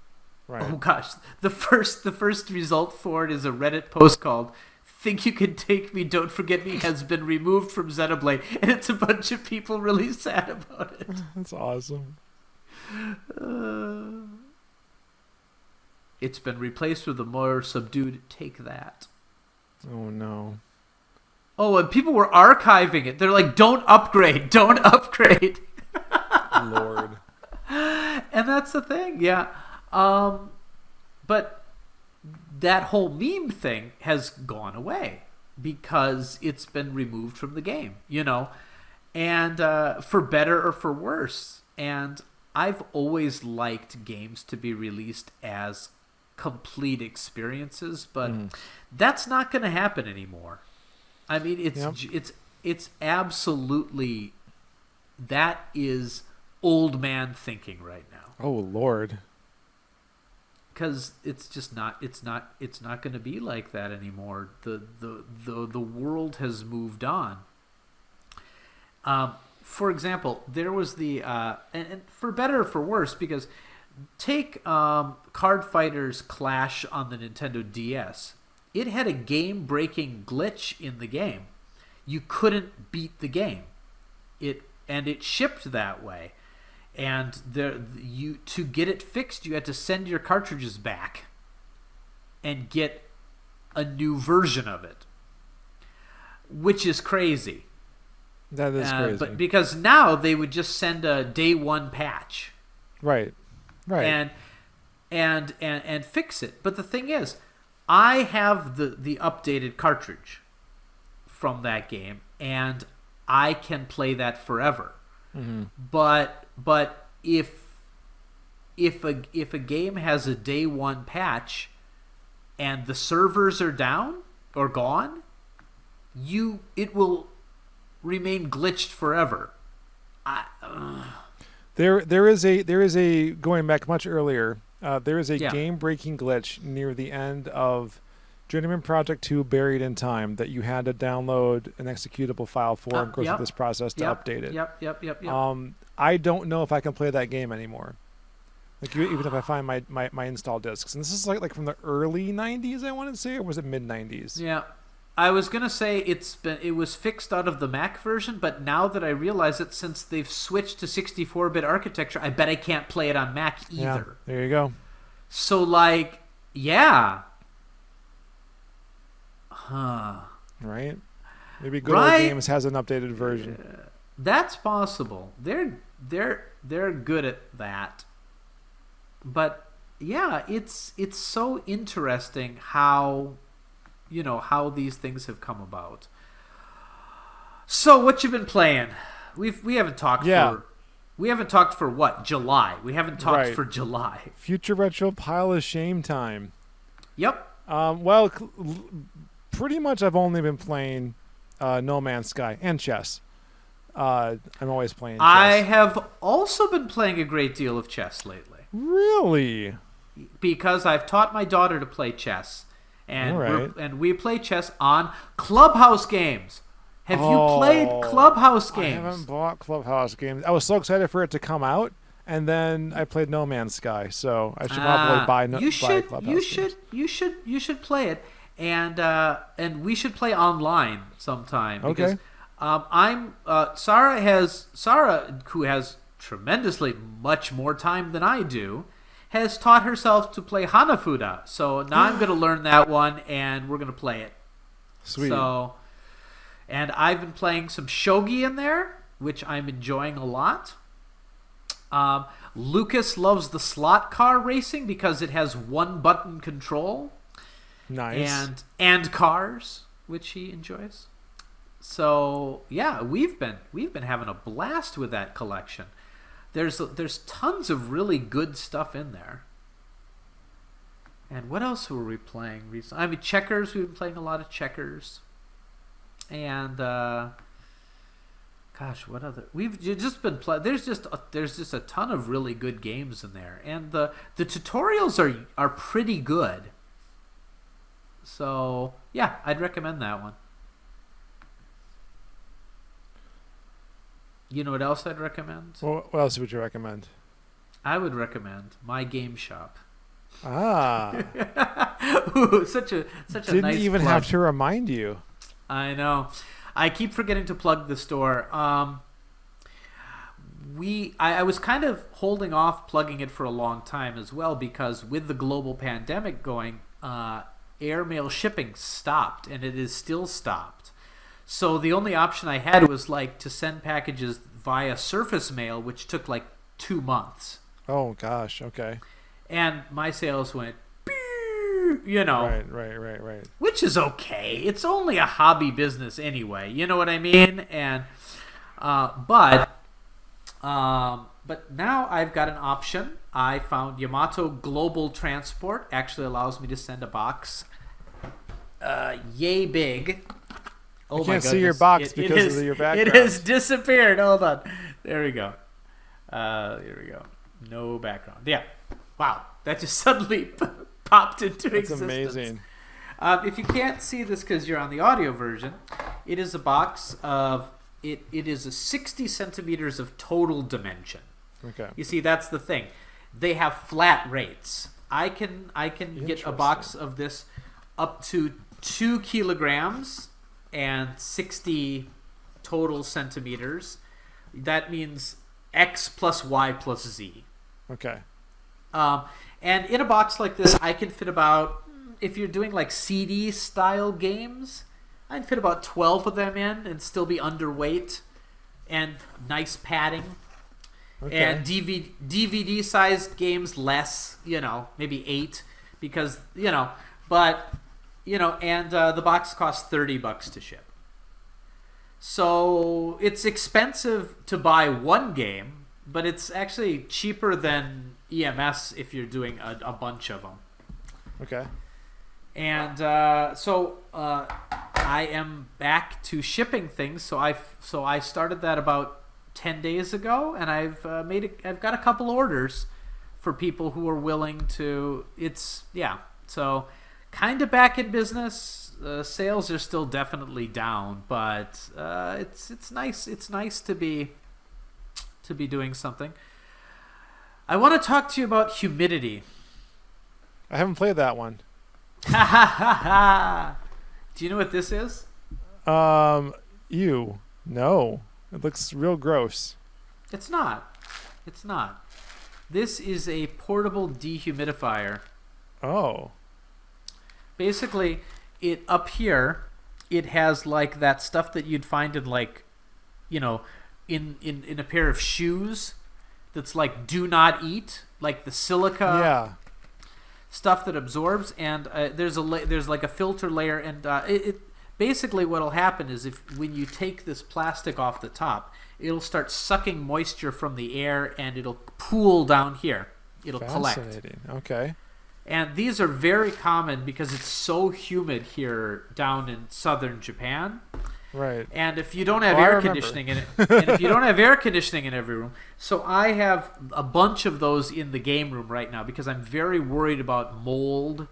Right. Oh gosh, the first result for it is a Reddit post called "Think You Can Take Me, Don't Forget Me" has been removed from Xenoblade, and it's a bunch of people really sad about it. That's awesome. It's been replaced with a more subdued "Take That." Oh no. Oh, and people were archiving it. They're like, "Don't upgrade, don't upgrade." Lord. And that's the thing, yeah. But that whole meme thing has gone away. because it's been removed from the game, and for better or for worse. And I've always liked games to be released as complete experiences, but that's not going to happen anymore. I mean, it's absolutely, that is old man thinking right now. Oh Lord. Because it's just not going to be like that anymore. The world has moved on. For example, there was the and for better or for worse, because take Card Fighters Clash on the Nintendo DS. It had a game-breaking glitch in the game. You couldn't beat the game. It shipped that way. And to get it fixed, you had to send your cartridges back and get a new version of it, which is crazy. That is crazy. But because now they would just send a day one patch, right, and fix it. But the thing is, I have the updated cartridge from that game, and I can play that forever. Mm-hmm. But if a game has a day one patch and the servers are down or gone, it will remain glitched forever. There is a going back much earlier. There is a game-breaking glitch near the end of Journeyman Project 2 Buried in Time that you had to download an executable file for and go through this process to update it. Yep. I don't know if I can play that game anymore. Like even if I find my install discs. And this is like from the early 90s, I want to say, or was it mid 90s? Yeah. I was going to say it was fixed out of the Mac version, but now that I realize it, since they've switched to 64-bit architecture, I bet I can't play it on Mac either. Yeah, there you go. So yeah. Huh. Right? Maybe Good Old Games has an updated version. That's possible. They're good at that. But yeah, it's so interesting how these things have come about. So what you been playing? We haven't talked for what? July. We haven't talked for July. Future Retro Pile of Shame time. Yep. Well, pretty much I've only been playing No Man's Sky and chess. I'm always playing chess. I have also been playing a great deal of chess lately. Really? Because I've taught my daughter to play chess. And we play chess on Clubhouse Games. Have you played Clubhouse Games? I haven't bought Clubhouse Games. I was so excited for it to come out, and then I played No Man's Sky, so I should probably buy Clubhouse Games. You should play it, and we should play online sometime. Okay. Because Sarah, who has tremendously much more time than I do, has taught herself to play Hanafuda. So now I'm going to learn that one, and we're going to play it. Sweet. So, and I've been playing some shogi in there, which I'm enjoying a lot. Lucas loves the slot car racing because it has one button control. Nice. And cars, which he enjoys. So yeah, we've been having a blast with that collection. There's tons of really good stuff in there. And what else were we playing recently? I mean, checkers. We've been playing a lot of checkers. And gosh, what other? We've just been playing. There's just a ton of really good games in there, and the tutorials are pretty good. So yeah, I'd recommend that one. You know what else I'd recommend? Well, what else would you recommend? I would recommend My Game Shop. Ah. Ooh, such a Didn't nice even plug. have to remind you. I know. I keep forgetting to plug the store. I was kind of holding off plugging it for a long time as well, because with the global pandemic going, airmail shipping stopped, and it is still stopped. So the only option I had was to send packages via surface mail, which took 2 months. Oh gosh, okay. And my sales went you know. Right. Which is okay. It's only a hobby business anyway. You know what I mean? And but now I've got an option. I found Yamato Global Transport actually allows me to send a box yay big. Oh, I can't see your box because of your background. It has disappeared. Hold on. There we go. Here we go. No background. Yeah. Wow. That just suddenly popped into existence. That's amazing. If you can't see this because you're on the audio version, it is a box of it is a 60 centimeters of total dimension. Okay. You see, that's the thing. They have flat rates. I can get a box of this up to 2 kilograms and 60 total centimeters. That means X plus Y plus Z. Okay. And in a box like this, I can fit about, if you're doing like CD style games, I'd fit about 12 of them in and still be underweight and nice padding. Okay. And DVD sized games less, maybe 8 because, but, and the box costs $30 to ship. So it's expensive to buy one game, but it's actually cheaper than EMS if you're doing a bunch of them. Okay. And so I am back to shipping things. So I started that about 10 days ago, and I've got a couple orders for people who are willing to. So kind of back in business. Sales are still definitely down, but it's nice. It's nice to be doing something. I want to talk to you about humidity. I haven't played that one. Ha ha ha ha! Do you know what this is? No. It looks real gross. It's not. This is a portable dehumidifier. Oh. Basically, it up here, it has like that stuff that you'd find in like, in a pair of shoes. That's like do not eat, like the silica stuff that absorbs, and there's like a filter layer, and it basically what'll happen is when you take this plastic off the top, it'll start sucking moisture from the air, and it'll pool down here. It'll collect. Fascinating. Okay. And these are very common because it's so humid here down in southern Japan. Right. And if you don't have air conditioning in it, and if you don't have air conditioning in every room, so I have a bunch of those in the game room right now because I'm very worried about mold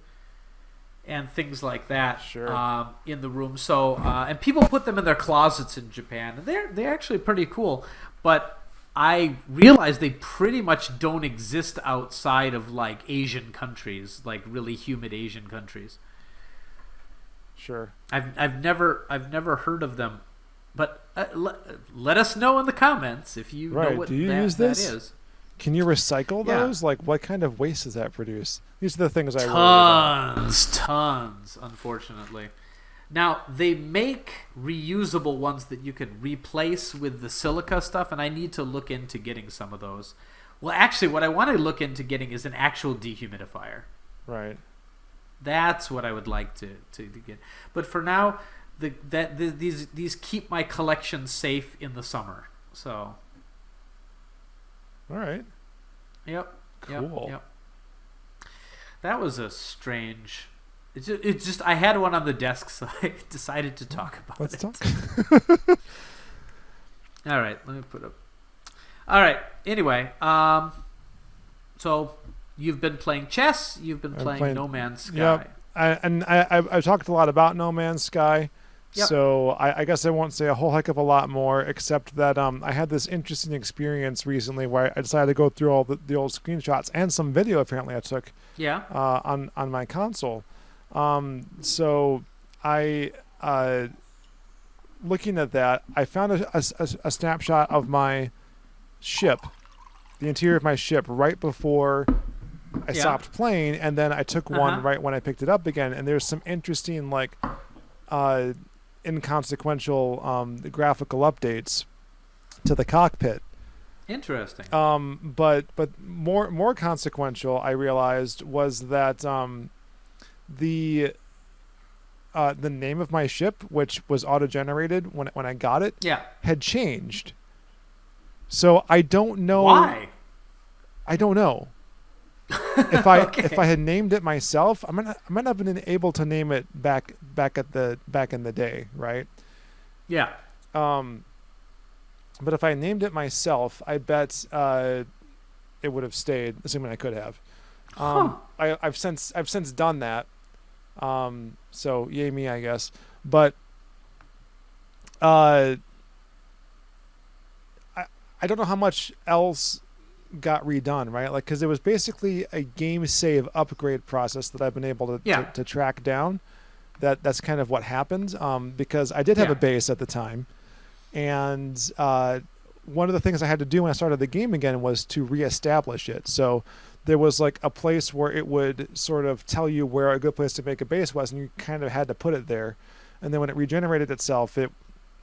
and things like that. Sure. In the room. So and people put them in their closets in Japan, and they're actually pretty cool. But I realize they pretty much don't exist outside of like Asian countries, like really humid Asian countries. Sure. I've never heard of them, but let us know in the comments if you know what use this? that is. Can you recycle those? Like, what kind of waste does that produce? These are the things I worry about. Tons, unfortunately. Now, they make reusable ones that you can replace with the silica stuff, and I need to look into getting some of those. Well, actually, what I want to look into getting is an actual dehumidifier. Right. That's what I would like to get. But for now, these keep my collection safe in the summer. So. All right. Yep. Cool. Yep. That was a strange. It's just I had one on the desk, so I decided to talk about it. Let's talk. All right, let me put up. All right. Anyway, so you've been playing chess. You've been playing No Man's Sky. Yep. I've talked a lot about No Man's Sky. Yep. So I guess I won't say a whole heck of a lot more, except that I had this interesting experience recently where I decided to go through all the old screenshots and some video apparently I took on my console. So I looking at that, I found a snapshot of my ship, the interior of my ship, right before I stopped playing, and then I took one right when I picked it up again, and there's some interesting inconsequential graphical updates to the cockpit. Interesting. But more consequential, I realized, was that the name of my ship, which was auto-generated when I got it, Yeah. had changed. So I don't know Why? I don't know. If I Okay. if I had named it myself, I might not have been able to name it back in the day, right? Yeah. But if I named it myself, I bet it would have stayed, assuming I could have. Huh. I've since done that. So yay me, I guess. But I don't know how much else got redone, right? Like, because it was basically a game save upgrade process that I've been able to track down. That's kind of what happened. Because I did have a base at the time, and one of the things I had to do when I started the game again was to reestablish it. So there was like a place where it would sort of tell you where a good place to make a base was, and you kind of had to put it there. And then when it regenerated itself, it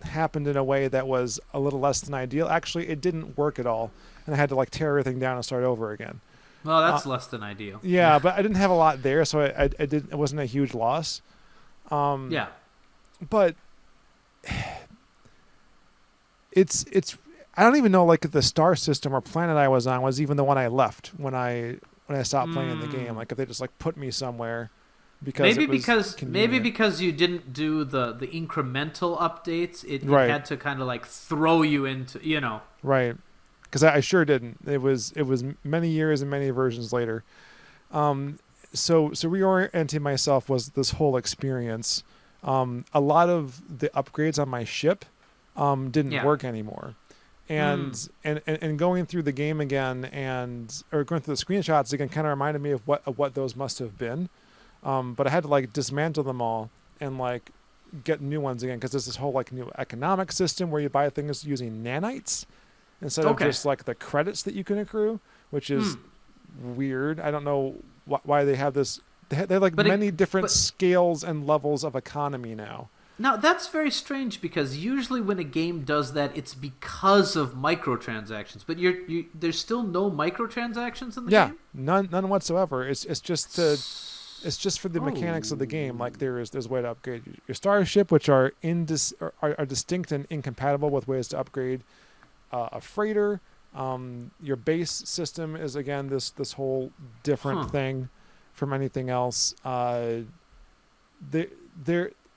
happened in a way that was a little less than ideal. Actually, it didn't work at all, and I had to like tear everything down and start over again. Well, that's less than ideal. Yeah, but I didn't have a lot there, so it wasn't a huge loss. Yeah. But it's I don't even know like if the star system or planet I was on was even the one I left when I stopped playing the game. Like if they just like put me somewhere because maybe because you didn't do the incremental updates, it Right. had to kind of like throw you into, you know. Right. Because I sure didn't. It was many years and many versions later. So reorienting myself was this whole experience. A lot of the upgrades on my ship didn't work anymore. And going through the game again or going through the screenshots again kind of reminded me of what those must have been. But I had to like dismantle them all and like get new ones again because there's this whole like new economic system where you buy things using nanites instead of just like the credits that you can accrue, which is weird. I don't know why they have this. They have like many different scales and levels of economy now. Now, that's very strange because usually when a game does that, it's because of microtransactions. But there's still no microtransactions in the game? Yeah, none whatsoever. It's just for the mechanics of the game. Like there's a way to upgrade your starship, which are distinct and incompatible with ways to upgrade a freighter. Your base system is again this whole different thing from anything else.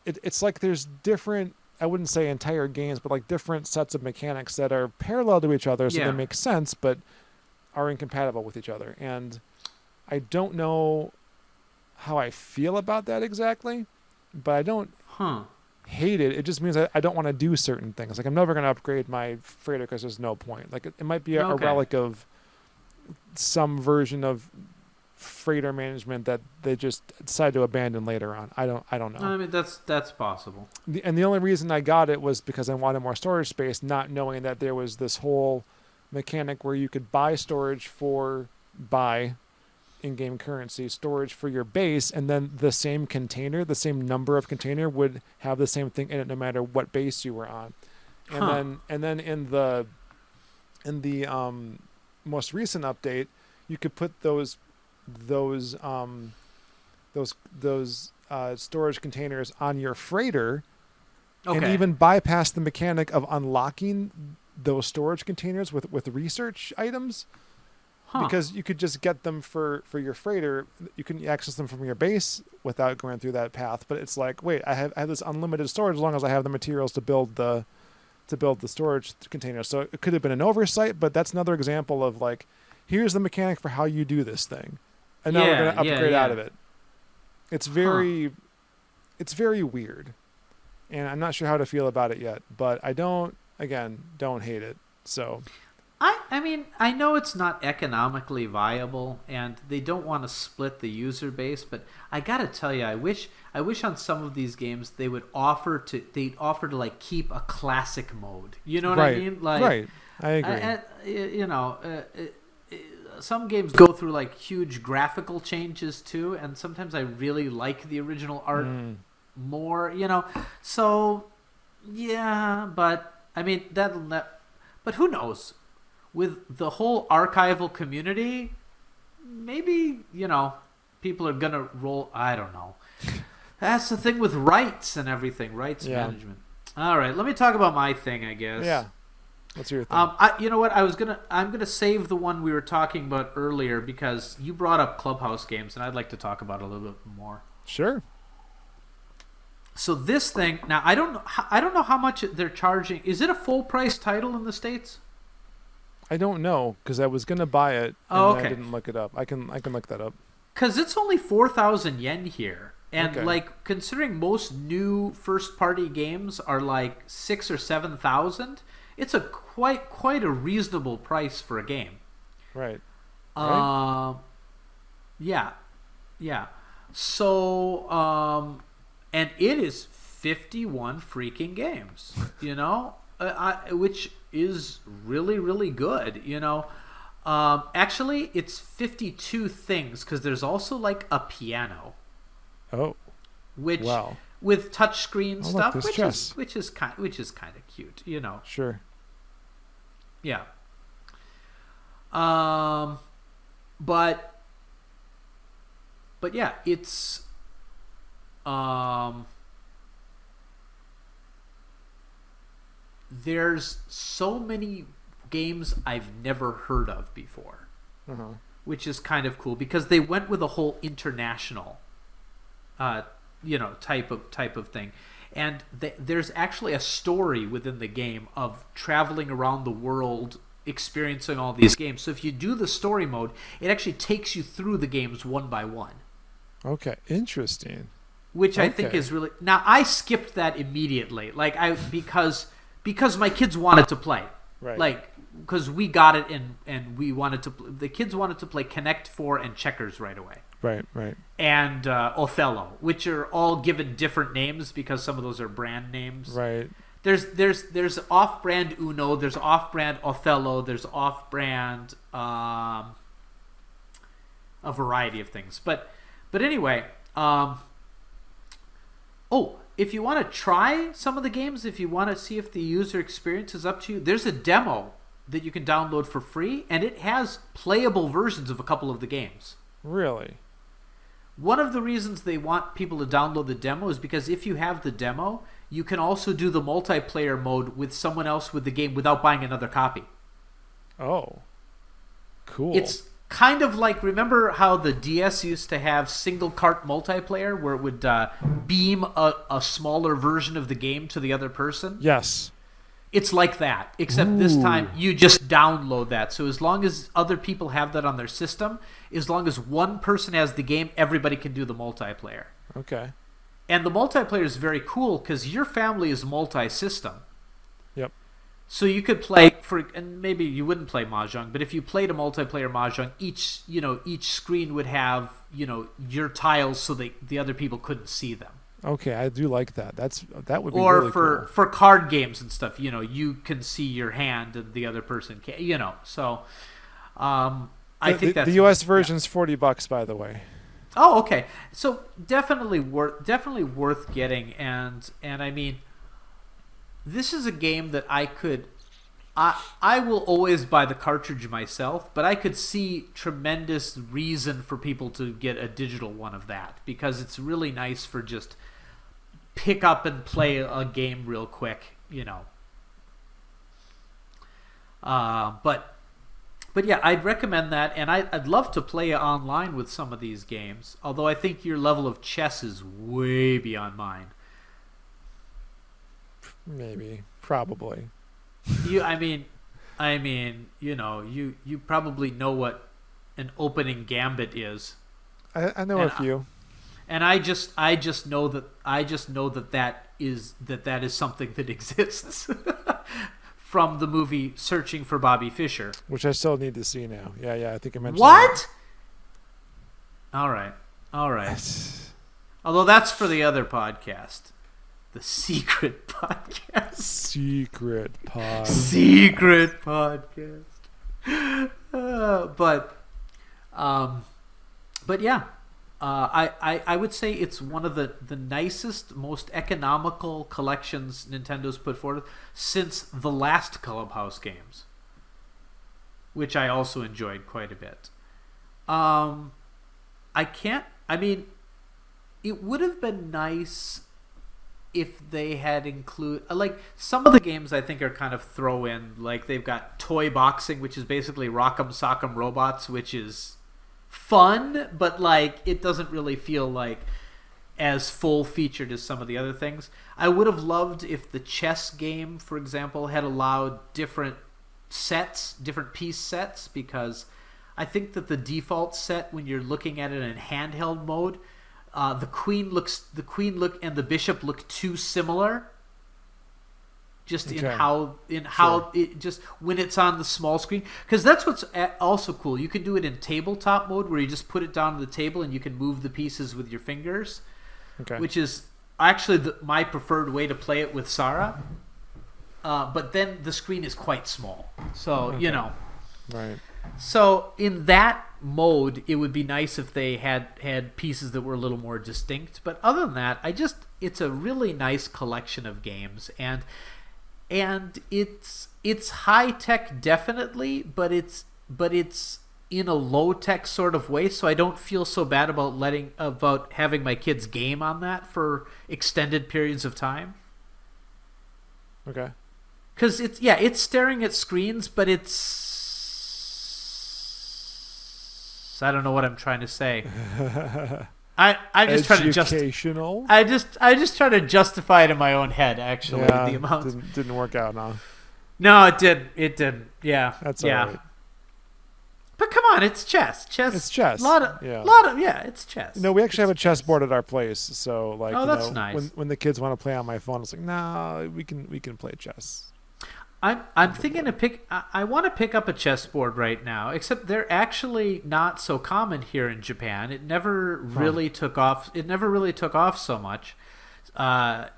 It's like there's different, I wouldn't say entire games, but like different sets of mechanics that are parallel to each other, so they make sense, but are incompatible with each other. And I don't know how I feel about that exactly, but I don't hate it. It just means I don't want to do certain things. Like I'm never going to upgrade my freighter because there's no point. Like it might be a relic of some version of freighter management that they just decide to abandon later on. I don't know. I mean, that's possible. And the only reason I got it was because I wanted more storage space, not knowing that there was this whole mechanic where you could buy storage buy in-game currency storage for your base, and then the same container, the same number of container would have the same thing in it no matter what base you were on. And then in the most recent update, you could put those storage containers on your freighter and even bypass the mechanic of unlocking those storage containers with research items because you could just get them for your freighter. You can access them from your base without going through that path, but it's like, wait, I have this unlimited storage as long as I have the materials to build the storage container. So it could have been an oversight, but that's another example of like, here's the mechanic for how you do this thing. And now we're going to upgrade out of it. It's very weird. And I'm not sure how to feel about it yet, but I don't hate it. So I mean, I know it's not economically viable and they don't want to split the user base, but I got to tell you, I wish on some of these games they'd offer to like keep a classic mode. You know what I mean? Like, right. I agree. Some games go through like huge graphical changes too, and sometimes I really like the original art more, So, yeah, but I mean but who knows? With the whole archival community, maybe people are gonna roll. I don't know. That's the thing with rights and everything, rights management. All right, let me talk about my thing, I guess. Yeah. What's your thing? You know what? I'm gonna save the one we were talking about earlier because you brought up Clubhouse Games, and I'd like to talk about it a little bit more. Sure. So this thing now, I don't know how much they're charging. Is it a full price title in the States? I don't know because I was gonna buy it and I didn't look it up. I can look that up. Because it's only 4,000 yen here, and like considering most new first party games are like 6,000 or 7,000, it's a quite a reasonable price for a game. Right. Yeah. So and it is 51 freaking games. You know, which is really, really good, you know. Actually, it's 52 things because there's also like a piano. Oh, which with touchscreen stuff, which is kind of cute, you know. Sure. Yeah. But yeah, it's there's so many games I've never heard of before, which is kind of cool because they went with a whole international, type of thing, and there's actually a story within the game of traveling around the world, experiencing all these games. So if you do the story mode, it actually takes you through the games one by one. Okay, interesting. Which I think is really. Now I skipped that immediately, like because my kids wanted to play, right? Like because we got it and we wanted to. The kids wanted to play Connect 4 and Checkers right away. Right. And Othello, which are all given different names because some of those are brand names. Right. There's off-brand Uno. There's off-brand Othello. There's off-brand a variety of things. But anyway. If you want to try some of the games, if you want to see if the user experience is up to you, there's a demo that you can download for free, and it has playable versions of a couple of the games. Really? One of the reasons they want people to download the demo is because if you have the demo, you can also do the multiplayer mode with someone else with the game without buying another copy. Oh, cool. It's kind of like, remember how the DS used to have single cart multiplayer where it would beam a smaller version of the game to the other person? Yes. It's like that, except this time you just download that. So as long as other people have that on their system, as long as one person has the game, everybody can do the multiplayer. Okay. And the multiplayer is very cool because your family is multi-system. Yep. So you could play and maybe you wouldn't play Mahjong, but if you played a multiplayer Mahjong, each screen would have, your tiles so the other people couldn't see them. Okay, I do like that. That would be or really cool. for card games and stuff, you can see your hand and the other person can't, So I think that's the US version's $40, by the way. Oh, okay. So definitely worth getting, and I mean, this is a game that I will always buy the cartridge myself, but I could see tremendous reason for people to get a digital one of that because it's really nice for just pick up and play a game real quick, But yeah, I'd recommend that, and I'd love to play online with some of these games, although I think your level of chess is way beyond mine. Maybe. Probably. You probably know what an opening gambit is. I know a few. And I just know that is something that exists from the movie Searching for Bobby Fischer, which I still need to see now. Yeah, I think I mentioned what? That. All right. Although that's for the other podcast. The Secret Podcast. Secret Podcast. But yeah, I would say it's one of the nicest, most economical collections Nintendo's put forward since the last Clubhouse Games, which I also enjoyed quite a bit. I can't I mean, it would have been nice if they had like some of the games I think are kind of throw in. Like they've got toy boxing, which is basically Rock'em Sock'em Robots, which is fun, but like it doesn't really feel like as full featured as some of the other things. I would have loved if the chess game, for example, had allowed different sets, different piece sets, because I think that the default set when you're looking at it in handheld mode, the queen and the bishop look too similar. Just in how Sure. it just when it's on the small screen, because that's what's also cool. You can do it in tabletop mode where you just put it down on the table and you can move the pieces with your fingers, which is actually my preferred way to play it with Sarah. But then the screen is quite small, so Right. So in that mode, it would be nice if they had pieces that were a little more distinct. But other than that, it's a really nice collection of games, and it's high tech definitely, but it's in a low tech sort of way. So I don't feel so bad about having my kids game on that for extended periods of time. Okay. Because it's staring at screens, but I don't know what I'm trying to say. I'm just trying to educational. I just try to justify it in my own head. Actually, the amount didn't work out. No. No, it did. It didn't. Yeah. That's all right. But come on, it's chess. It's chess. It's chess. No, we actually have a chessboard at our place, so like, that's nice. When the kids want to play on my phone, it's like, no, we can play chess. I'm thinking I want to pick up a chessboard right now, except they're actually not so common here in Japan. It never really took off. It never really took off so much.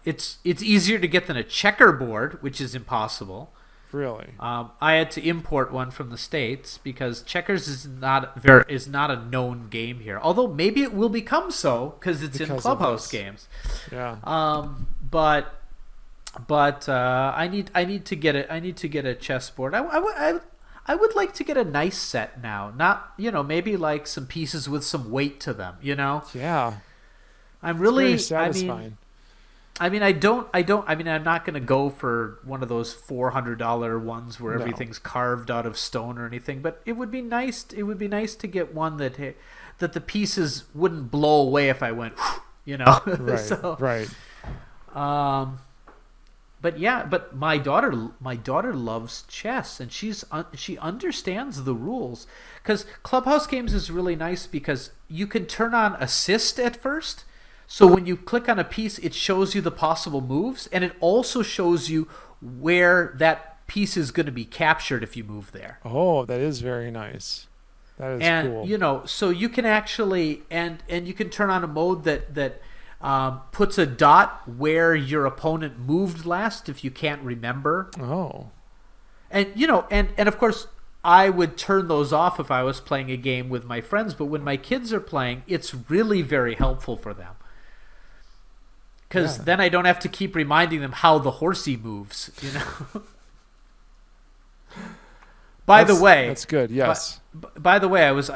It's easier to get than a checkerboard, which is impossible. Really? I had to import one from the States because checkers is not a known game here. Although maybe it will become so because it's in Clubhouse Games. Yeah. But I need to get a chessboard. I would like to get a nice set now. Not maybe like some pieces with some weight to them. Yeah. I'm really it's very satisfying. I'm not going to go for one of those $400 ones where everything's carved out of stone or anything. But it would be nice. It would be nice to get one that the pieces wouldn't blow away if I went. Right. So, right. But my daughter loves chess, and she understands the rules. Because Clubhouse Games is really nice because you can turn on assist at first. So when you click on a piece, it shows you the possible moves, and it also shows you where that piece is going to be captured if you move there. Oh, that is very nice. That is cool. And so you can actually and you can turn on a mode that puts a dot where your opponent moved last if you can't remember. Oh. And and of course I would turn those off if I was playing a game with my friends, but when my kids are playing, it's really very helpful for them. Because then I don't have to keep reminding them how the horsey moves, By the way, that's good. Yes. By the way, I was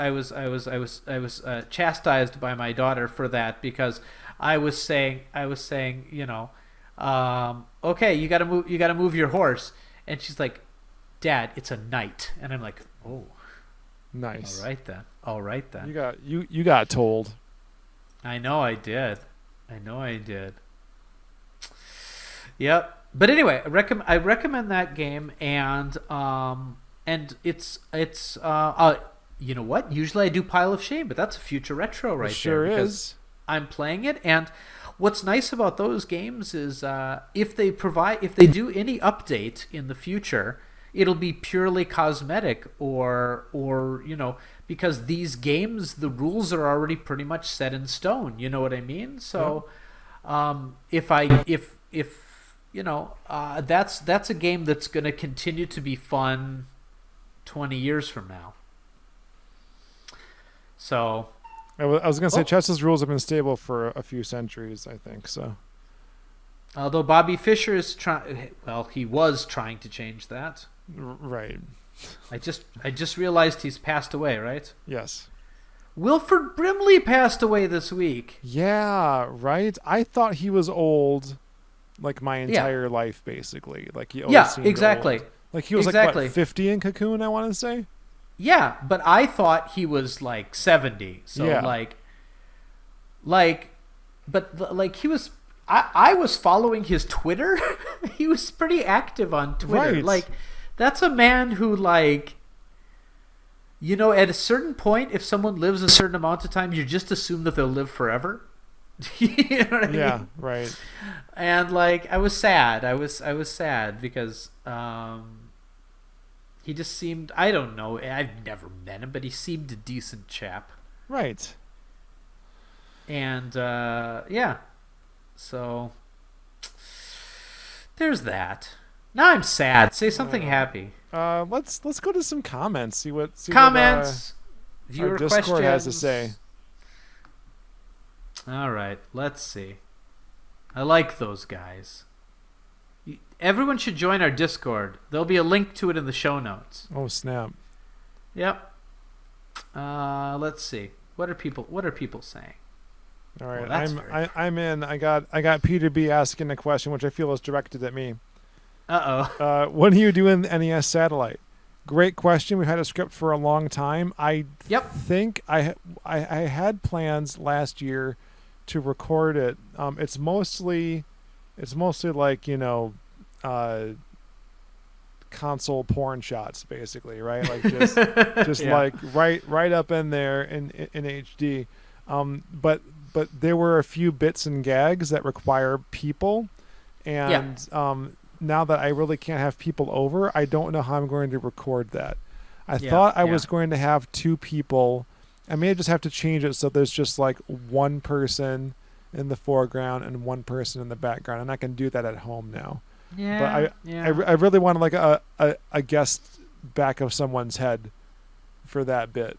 chastised by my daughter for that because I was saying, okay, you got to move your horse, and she's like, Dad, it's a knight, and I'm like, oh, nice. All right then. You got told. I know I did. Yep. But anyway, I recommend that game, and it's you know what? Usually I do Pile of Shame, but that's a future retro right there. Sure is. I'm playing it, and what's nice about those games is if they do any update in the future, it'll be purely cosmetic or because these games, the rules are already pretty much set in stone. You know what I mean? So that's a game that's going to continue to be fun 20 years from now. So I was going to say chess's rules have been stable for a few centuries, I think. So although Bobby Fischer he was trying to change that. Right. I just realized he's passed away, right? Yes. Wilford Brimley passed away this week. Yeah, right. I thought he was old, like my Yeah. entire life, basically. Like he always Yeah, seemed exactly. old. Like he was like Exactly. what, 50 in Cocoon, I want to say. Yeah, but I thought he was like 70. So Yeah. but like he was. I was following his Twitter. He was pretty active on Twitter. Right. Like, that's a man who, like, you know, at a certain point, if someone lives a certain amount of time, you just assume that they'll live forever. You know what I Yeah, mean? right. And like, I was sad. I was sad because he just seemed. I don't know. I've never met him, but he seemed a decent chap. Right. And yeah. So there's that. Now I'm sad. Say something happy. Let's go to some comments. See what Comments. our Viewer Discord questions. has to say. All right. Let's see. I like those guys. Everyone should join our Discord. There'll be a link to it in the show notes. Oh snap! Yep. Let's see. What are people saying? All right, Well, I'm in. I got Peter B asking a question which I feel is directed at me. When are you doing the NES satellite? Great question. We've had a script for a long time. I think I had plans last year to record it. It's mostly like, you know, console porn shots, basically, right? Like just Yeah. like right up in there in HD. But there were a few bits and gags that require people, and now that I really can't have people over, I don't know how I'm going to record that. I thought I was going to have 2 people. I may just have to change it so there's just like one person in the foreground and one person in the background, and I can do that at home now. Yeah. But I really wanted like a guest back of someone's head for that bit.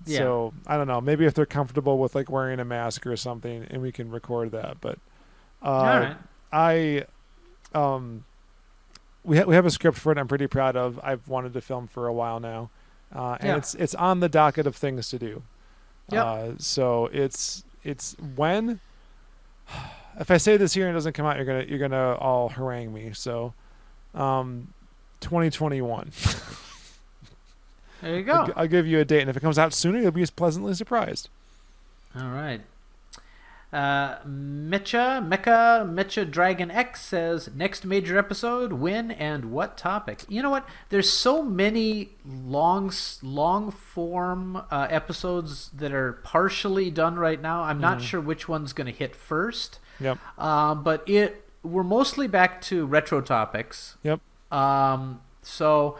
Yeah. So I don't know. Maybe if they're comfortable with like wearing a mask or something, and we can record that. But All right. we have a script for it. I'm pretty proud of. I've wanted to film for a while now, and it's on the docket of things to do. Yep. So it's when. If I say this here and it doesn't come out, you're gonna all harangue me. So, 2021. There you go. I'll give you a date, and if it comes out sooner, you'll be pleasantly surprised. All right. Mecha Dragon X says, next major episode, when and what topic? You know what? There's so many long form episodes that are partially done right now. I'm not sure which one's going to hit first. Yep. But we're mostly back to retro topics. Yep. So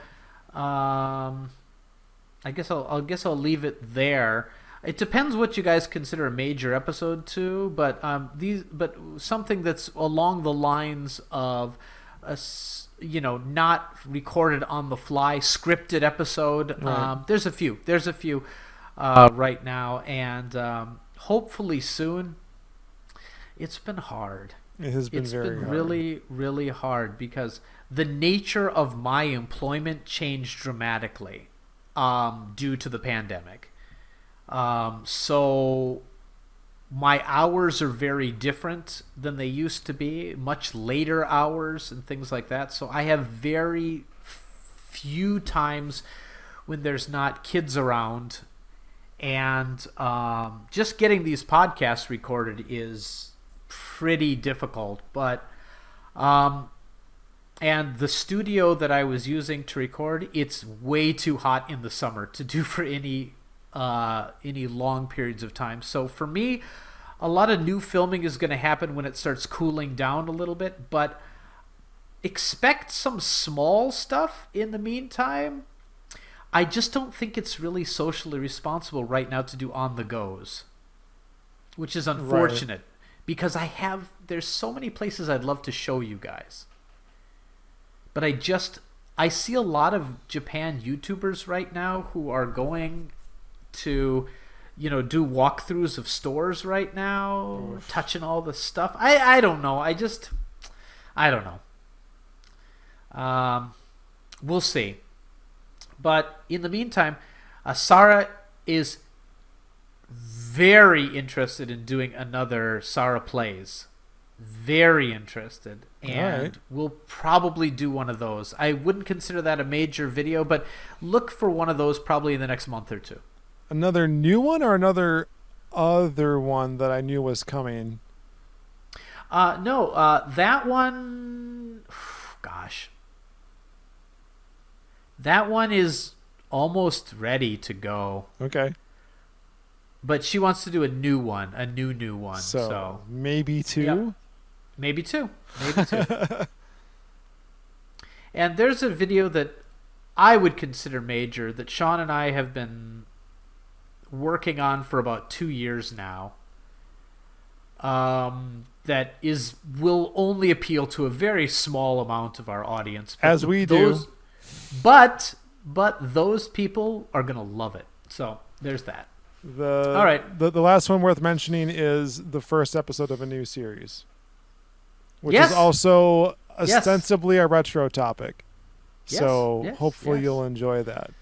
I guess I'll leave it there. It depends what you guys consider a major episode too, but something that's along the lines of not recorded on the fly, scripted episode. Right. There's a few right now, and hopefully soon. It's been hard. It has been very hard. Really, really hard because the nature of my employment changed dramatically due to the pandemic. So my hours are very different than they used to be, much later hours and things like that. So I have very few times when there's not kids around, and just getting these podcasts recorded is pretty difficult. But and the studio that I was using to record, it's way too hot in the summer to do for any long periods of time. So for me, a lot of new filming is going to happen when it starts cooling down a little bit, but expect some small stuff in the meantime. I just don't think it's really socially responsible right now to do on the goes, which is unfortunate. Right. Because there's so many places I'd love to show you guys. But I see a lot of Japan YouTubers right now who are going to, do walkthroughs of stores right now, touching all the stuff. I don't know. I don't know. We'll see. But in the meantime, Sarah is very interested in doing another Sarah Plays. Very interested. And right. we'll probably do one of those. I wouldn't consider that a major video, but look for one of those probably in the next month or two. Another new one or another other one that I knew was coming? No, that one, gosh. That one is almost ready to go. Okay. But she wants to do a new one, a new one. So maybe two? Yep. Maybe two. And there's a video that I would consider major that Sean and I have been working on for about 2 years now. That will only appeal to a very small amount of our audience. As we do. But those people are going to love it. So there's that. All right. The last one worth mentioning is the first episode of a new series, which Yes. is also ostensibly a retro topic. Yes. So Yes. hopefully Yes. you'll enjoy that.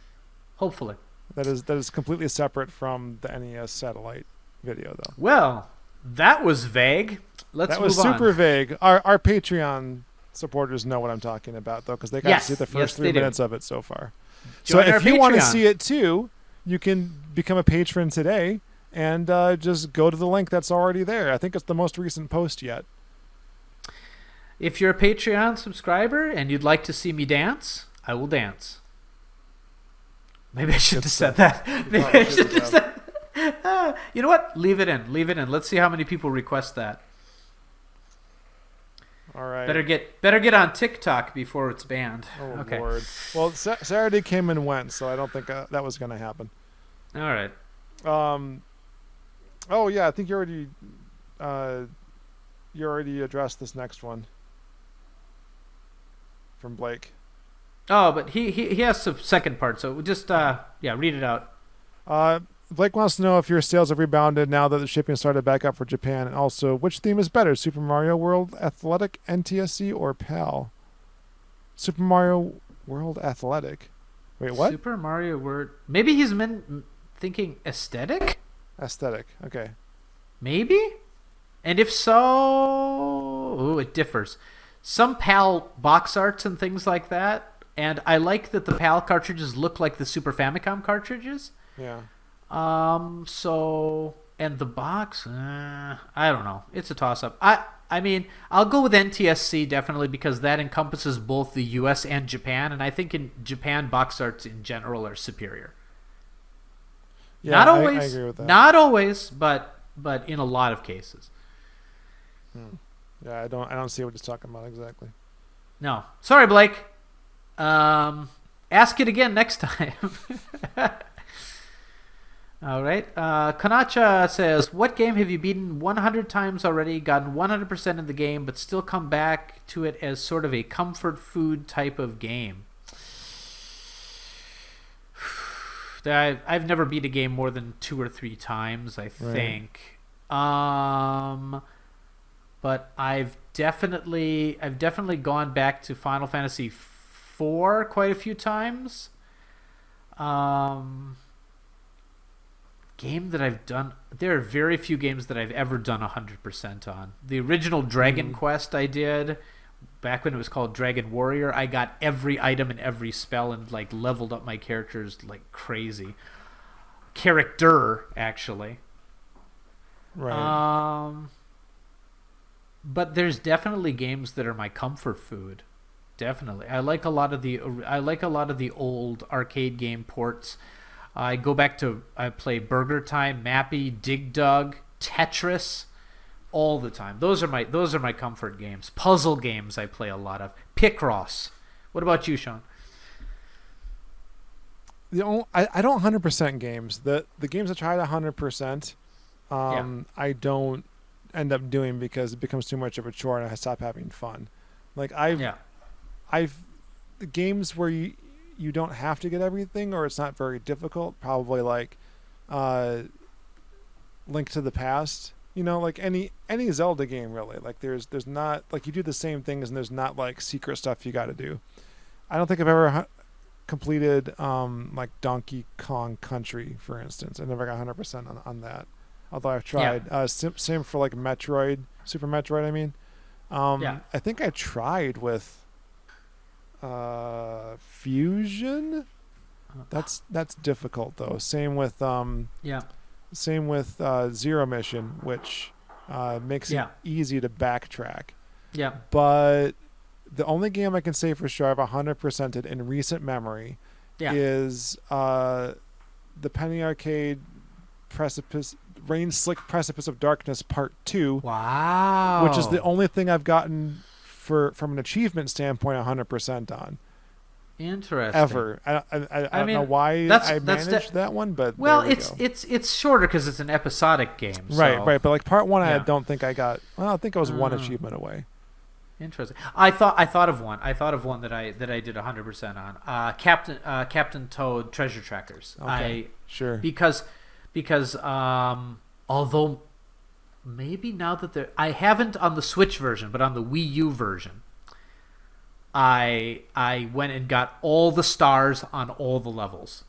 Hopefully. That is completely separate from the NES satellite video, though. Well, that was vague. Let's That was move on. super vague. Our Patreon supporters know what I'm talking about, though, because they got Yes. to see the Yes, first they 3 do. minutes of it so far. Join so our if you want to Patreon. see it too, you can become a patron today and just go to the link that's already there. I think it's the most recent post yet. If you're a Patreon subscriber and you'd like to see me dance, I will dance. Maybe I shouldn't have said that. Maybe I shouldn't have said that. You know what? Leave it in. Let's see how many people request that. All right. Better get on TikTok before it's banned. Oh, Okay. Lord. Well, Saturday came and went, so I don't think that was going to happen. All right. Oh, yeah, I think you already addressed this next one from Blake. Oh, but he has the second part, so just read it out. Blake wants to know if your sales have rebounded now that the shipping started back up for Japan, and also which theme is better, Super Mario World Athletic, NTSC, or PAL? Super Mario World Athletic. Wait, what? Super Mario World. Maybe he's thinking aesthetic? Aesthetic. Okay. Maybe? And if so, it differs. Some PAL box arts and things like that, and I like that the PAL cartridges look like the Super Famicom cartridges. Yeah. So, and the box, I don't know. It's a toss-up. I mean, I'll go with NTSC definitely because that encompasses both the US and Japan, and I think in Japan, box arts in general are superior. Yeah, Not always. I agree with that. Not always, but in a lot of cases. Yeah, I don't see what he's talking about exactly. No. Sorry, Blake. Ask it again next time. All right. Kanacha says, what game have you beaten 100 times already, gotten 100% in the game, but still come back to it as sort of a comfort food type of game? I've never beat a game more than 2 or 3 times, I think. But I've definitely gone back to Final Fantasy IV quite a few times. Game that I've done, there are very few games that I've ever done 100% on. The original Dragon Quest I did back when it was called Dragon Warrior, I got every item and every spell and like leveled up my characters like crazy. Character, actually. Right. But there's definitely games that are my comfort food. Definitely. I like a lot of the old arcade game ports. I play Burger Time, Mappy, Dig Dug, Tetris all the time. Those are my comfort games. Puzzle games I play a lot of. Picross. What about you, Sean? I don't 100% games. The games I try to 100%, I don't end up doing because it becomes too much of a chore and I stop having fun. Like the games where you don't have to get everything or it's not very difficult, probably like Link to the Past, like any Zelda game really. Like there's not like you do the same things and there's not like secret stuff you got to do. I don't think I've ever completed like Donkey Kong Country, for instance. I never got 100% on that. although I've tried. Same for like Metroid, Super Metroid. I mean, I think I tried with Fusion. That's difficult though. Same with Zero Mission, which makes it easy to backtrack. Yeah. But the only game I can say for sure I've 100%ed in recent memory is the Penny Arcade Rain Slick Precipice of Darkness Part 2. Wow. Which is the only thing I've gotten from an achievement standpoint 100% on. Interesting. Ever. I don't know why I managed that one, but it's shorter because it's an episodic game. So. Right. But like part 1, I don't think I got. Well, I think I was one achievement away. Interesting. I thought of one. I thought of one that I did 100% on. Captain Toad Treasure Trackers. Okay. Sure. Because although maybe now that I haven't on the Switch version, but on the Wii U version, I went and got all the stars on all the levels.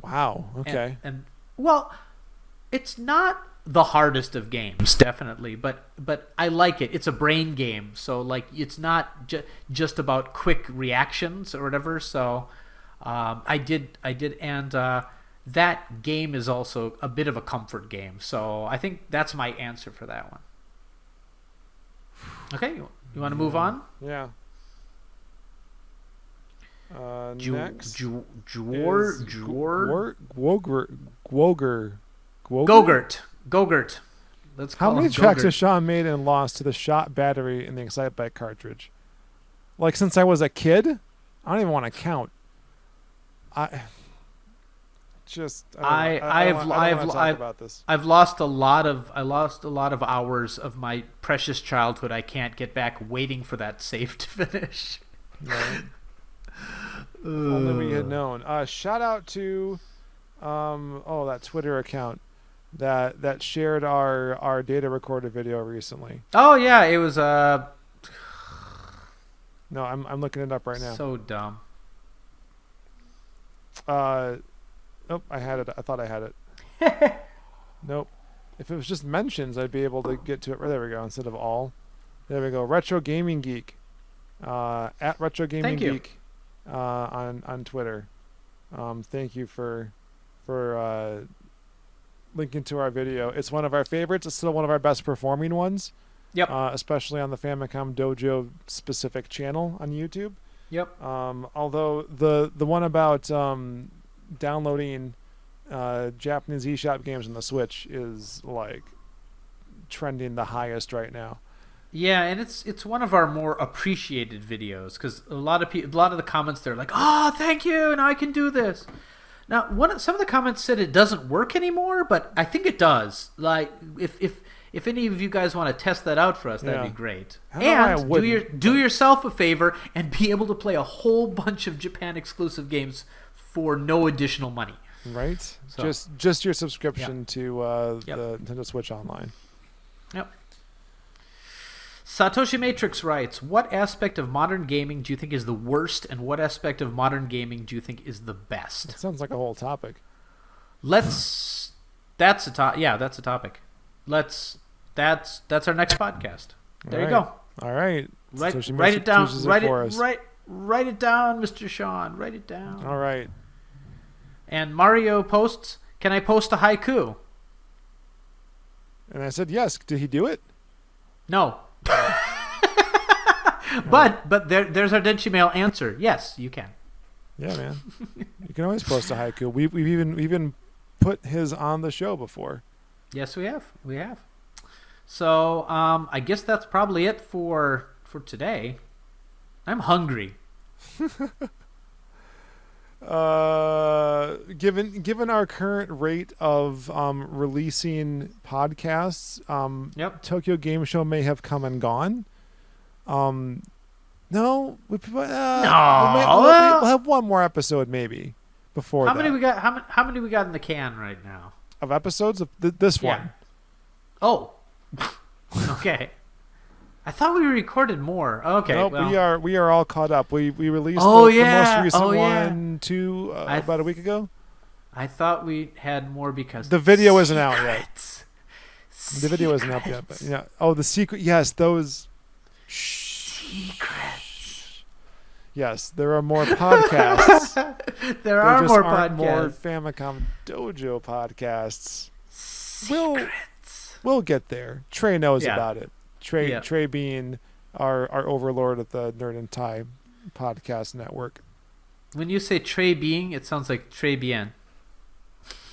Wow. Okay. And well, it's not the hardest of games, definitely, but I like it. It's a brain game, so like it's not just about quick reactions or whatever. So I did, and that game is also a bit of a comfort game. So I think that's my answer for that one. Okay, you want to move on? Yeah. Next, Gogurt. Let's call How many him tracks Gogurt. has Sean made and lost to the shot battery in the Excitebike cartridge? Like since I was a kid? I don't even want to count. I've lost a lot of hours of my precious childhood I can't get back waiting for that save to finish. Right. Only we had known. Shout out to that Twitter account that shared our data recorder video recently. Oh yeah, it was No, I'm looking it up right now. So dumb. I had it. I thought I had it. Nope. If it was just mentions, I'd be able to get to it. There we go. Instead of all. There we go. Retro Gaming Geek. At Retro Gaming Geek. On Twitter. Thank you for linking to our video. It's one of our favorites. It's still one of our best performing ones. Yep. Especially on the Famicom Dojo specific channel on YouTube. Yep. Although the one about downloading Japanese eShop games on the Switch is like trending the highest right now. Yeah, and it's one of our more appreciated videos because a lot of the comments there are like, "Oh, thank you, and I can do this." Now, some of the comments said it doesn't work anymore, but I think it does. Like, if any of you guys want to test that out for us, that'd be great. And do yourself a favor and be able to play a whole bunch of Japan exclusive games for no additional money. Right. So, just your subscription to the Nintendo Switch Online. Yep. Satoshi Matrix writes, what aspect of modern gaming do you think is the worst, and what aspect of modern gaming do you think is the best? That sounds like a whole topic. That's a topic. That's our next podcast. There you go. All right. Write it down. Write it down, Mr. Sean. Write it down. All right. And Mario posts, can I post a haiku? And I said yes. Did he do it? No. But there's our Denshi Mail answer. Yes, you can. Yeah, man. You can always post a haiku. We've even put his on the show before. Yes, we have. So I guess that's probably it for today. I'm hungry. Given our current rate of releasing podcasts, Tokyo Game Show may have come and gone. No, we'll have one more episode maybe before that. How many we got? How many we got in the can right now? Of episodes of this one. Oh, okay. I thought we recorded more. Okay, nope, well. we are all caught up. We released the most recent one about a week ago. I thought we had more because the video isn't out yet. The video isn't up yet, but yeah. Oh, the secret. Yes, those. Secrets. Yes, there are more podcasts. There are more podcasts. More Famicom Dojo podcasts. Secrets. We'll get there. Trey knows about it. Trey being our overlord at the Nerd and Tie podcast network. When you say Trey being, it sounds like Trey Bien.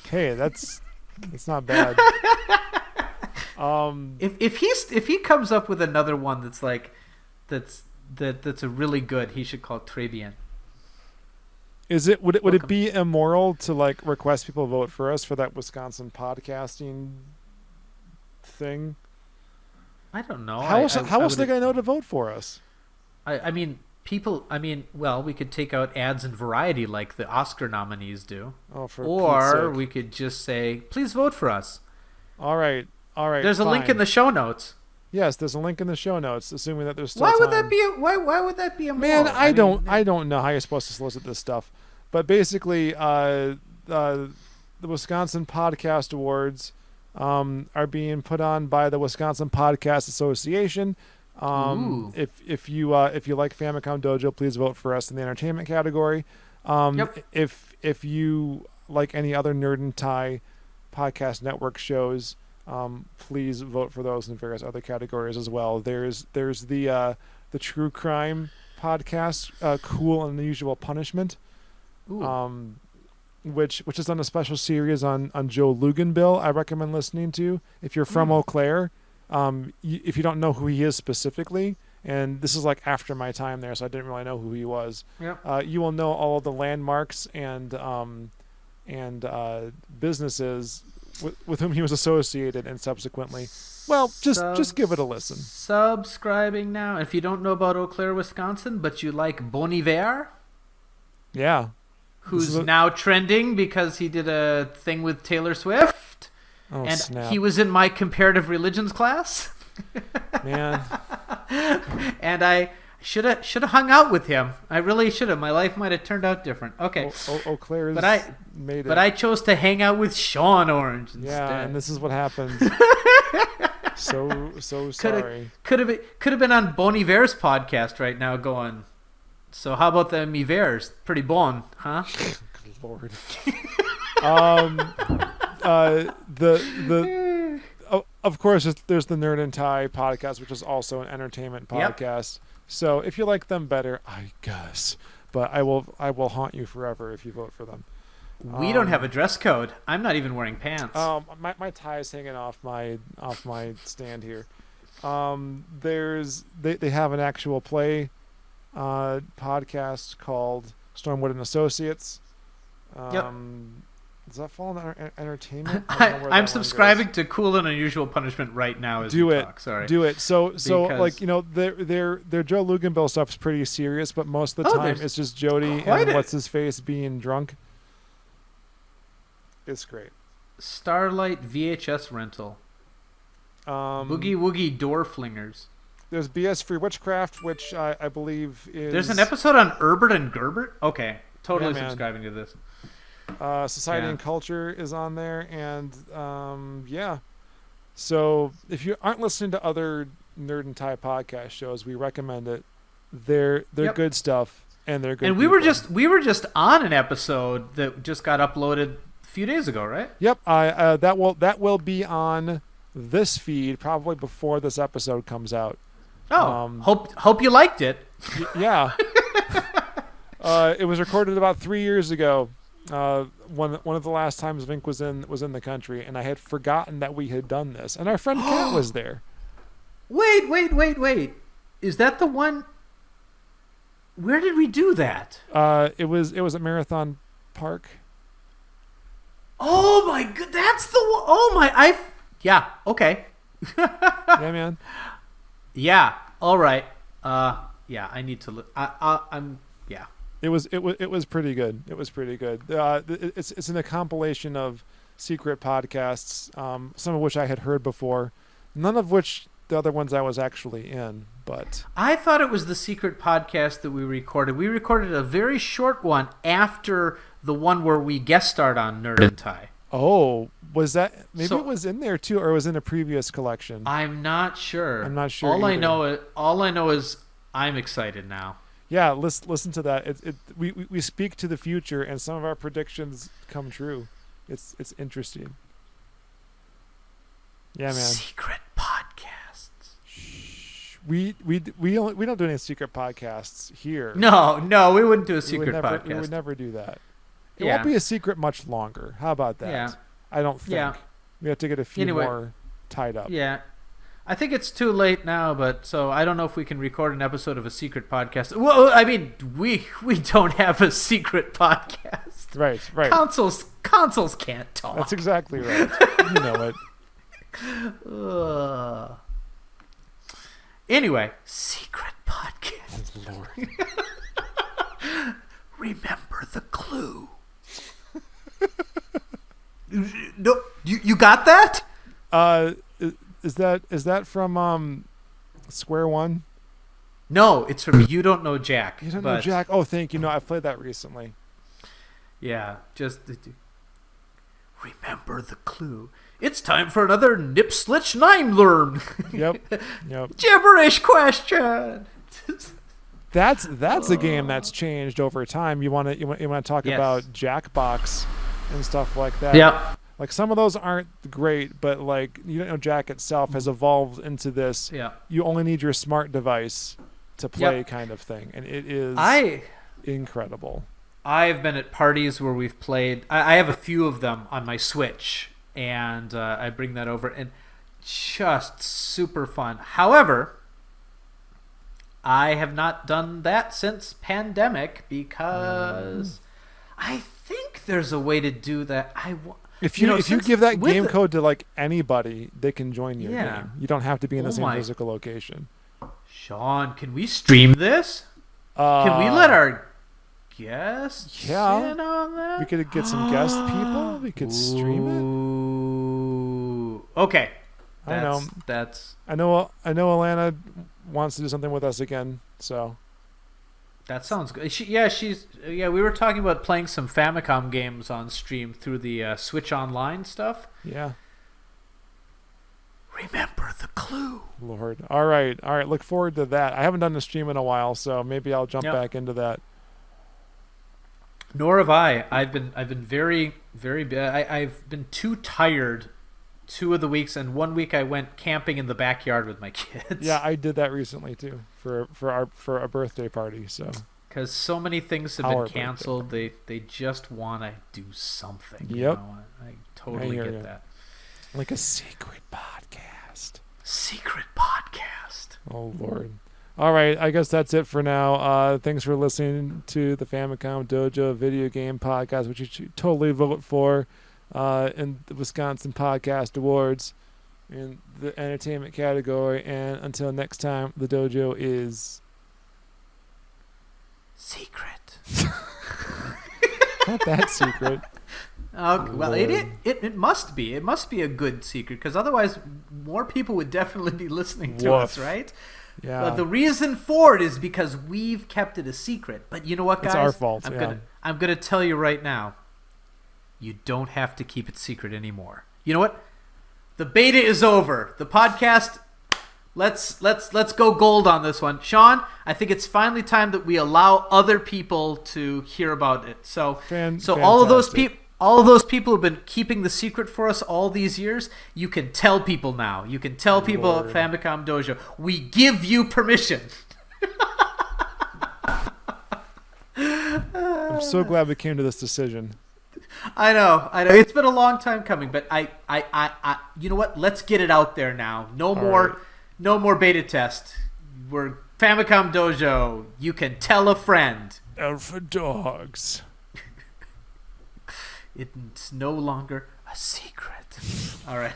Hey, that's not bad. If he comes up with another one that's like that's a really good, he should call it Trey Bien. Would it be immoral to like request people vote for us for that Wisconsin podcasting thing? I don't know. How else are they gonna know to vote for us? I mean, people. I mean, well, we could take out ads and variety like the Oscar nominees do. Oh, for or Pete's sake. we could just say, please vote for us. All right. There's a link in the show notes. Yes, there's a link in the show notes, assuming that there's still Why time. would that be? Why would that be a Man, I don't know how you're supposed to solicit this stuff, but basically, the Wisconsin Podcast Awards are being put on by the Wisconsin Podcast Association. If you like Famicom Dojo, please vote for us in the entertainment category. If you like any other Nerd and Tie podcast network shows, please vote for those in various other categories as well. There's the true crime podcast, Cool and Unusual Punishment, which is done a special series on Joe Luganbill. I recommend listening to if you're from Eau Claire. If you don't know who he is specifically, and this is like after my time there, so I didn't really know who he was. You will know all of the landmarks and businesses with whom he was associated, and subsequently, well, just give it a listen. Subscribing now. If you don't know about Eau Claire, Wisconsin, but you like Bon Iver, who's now trending because he did a thing with Taylor Swift, and snap. He was in my comparative religions class. Man, and I should have hung out with him. I really should have. My life might have turned out different. Okay, Eau Claire's made it. But I chose to hang out with Sean Orange instead. Yeah, and this is what happens. so sorry. Could have been on Bon Iver's podcast right now, going. So how about them Ivers? Pretty bon, huh? Good Lord. Of course, there's the Nerd and Tie podcast, which is also an entertainment podcast. Yep. So if you like them better, I guess. But I will haunt you forever if you vote for them. We don't have a dress code. I'm not even wearing pants. My tie is hanging off my stand here. They have an actual play podcast called Stormwood and Associates. Does that fall in entertainment? I'm subscribing to Cool and Unusual Punishment right now as we talk. Sorry. Do it. So like, you know, their Joe Luganbill stuff is pretty serious, but most of the time it's just Jody and what's his face being drunk. It's great. Starlight VHS rental. Boogie Woogie Door Flingers. There's BS Free Witchcraft, which I believe is... There's an episode on Herbert and Gerbert? Okay. Totally subscribing to this. Society and Culture is on there, and so if you aren't listening to other Nerd and Tie podcast shows, we recommend it. They're good stuff, and they're good. And we were just on an episode that just got uploaded a few days ago, right? Yep. That will be on this feed probably before this episode comes out. Hope you liked it. Yeah. It was recorded about 3 years ago. One of the last times Vinnk was in the country, and I had forgotten that we had done this, and our friend Kat was there. Wait! Is that the one? Where did we do that? It was at Marathon Park. Oh my god, that's the one. Oh my, yeah, okay. Yeah, man. Yeah, all right. Yeah, I need to look. I'm. It was pretty good. It was pretty good. It's in a compilation of secret podcasts, some of which I had heard before, none of which the other ones I was actually in. But I thought it was the secret podcast that we recorded. We recorded a very short one after the one where we guest starred on Nerd and Tie. Oh, was that maybe So it was in there too, or it was in a previous collection? I'm not sure. I'm not sure All I either. know, all I know is I'm excited now. Yeah, listen to that. We speak to the future, and some of our predictions come true. It's interesting. Yeah, man. Secret podcasts. Shh. We don't do any secret podcasts here. No, we wouldn't do a we secret podcast. We would never do that. It Yeah. won't be a secret much longer. How about that? Yeah. I don't think. Yeah. We have to get a few Anyway. more tied up. Yeah. I think it's too late now, but so I don't know if we can record an episode of a secret podcast. Well, I mean, we don't have a secret podcast. Right. Consoles can't talk. That's exactly right. You know it. Anyway, secret podcast. Oh, Lord. Remember the clue. No, you got that? Is that from Square One? No, it's from You Don't Know Jack. You don't know Jack? Oh, thank you. No, I've played that recently. Yeah, just remember the clue. It's time for another Nip Slitch 9 learn. Yep. Gibberish question. That's a game that's changed over time. You want to talk Yes. about Jackbox and stuff like that. Yep. Like some of those aren't great, but like You Don't Know Jack itself has evolved into this. Yeah. You only need your smart device to play Yep. kind of thing, and it is incredible. I've been at parties where we've played. I have a few of them on my Switch, and I bring that over, and just super fun. However, I have not done that since pandemic because I think there's a way to do that. If you give that with game the- code to like anybody, they can join your Yeah. game. You don't have to be in the Oh same my- physical location. Sean, can we stream this? Can we let our guests yeah. in on that? We could get some guest people. We could stream it. Ooh. Okay. I don't know. That's I know Alana wants to do something with us again, so that sounds good. We were talking about playing some Famicom games on stream through the Switch Online stuff. yeah. Remember the clue. Lord. All right. Look forward to that. I haven't done a stream in a while, so maybe I'll jump Yep. back into that. Nor have I. I've been very I've been too tired 2 of the weeks, and 1 week I went camping in the backyard with my kids. Yeah, I did that recently too for a birthday party. So Because so many things have Our been canceled, they just want to do something. Yep. You know? I totally hear get ya. that. like a secret podcast. Secret podcast. Oh Lord. All right, I guess that's it for now. Thanks for listening to the Famicom Dojo video game podcast, which you should totally vote for in the Wisconsin Podcast Awards in the entertainment category. And until next time, the dojo is Secret. not that secret. Okay, well, it Lord. must be. It must be a good secret, because otherwise more people would definitely be listening to us, Woof. right? Yeah, But the reason for it is because we've kept it a secret. But you know what, guys? it's our fault. I'm gonna tell you right now. You don't have to keep it secret anymore. You know what? The beta is over. The podcast. Let's go gold on this one, Sean. I think it's finally time that we allow other people to hear about it. So all of those Fantastic. all of those people who've been keeping the secret for us all these years, you can tell people now. You can tell people Lord. at Famicom Dojo. We give you permission. I'm so glad we came to this decision. I know. It's been a long time coming, but I you know what? Let's get it out there now. No more beta test. We're Famicom Dojo. You can tell a friend. Alpha dogs. It's no longer a secret. All right.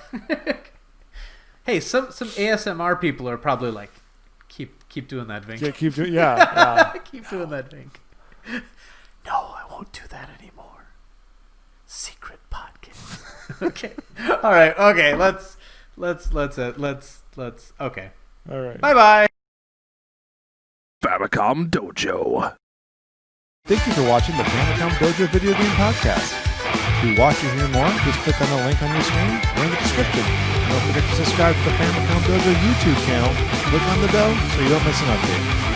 Hey, some ASMR people are probably like, keep doing that, Vinnk. Yeah, keep doing. Yeah. Keep doing that, Vinnk. No, I won't do that anymore. Secret podcast. Okay. All right. Okay. Let's. Okay. All right. Bye bye. Famicom Dojo. Thank you for watching the Famicom Dojo video game podcast. To watch or hear more, just click on the link on your screen or in the description. Don't forget to subscribe to the Famicom Dojo YouTube channel. Click on the bell so you don't miss an update.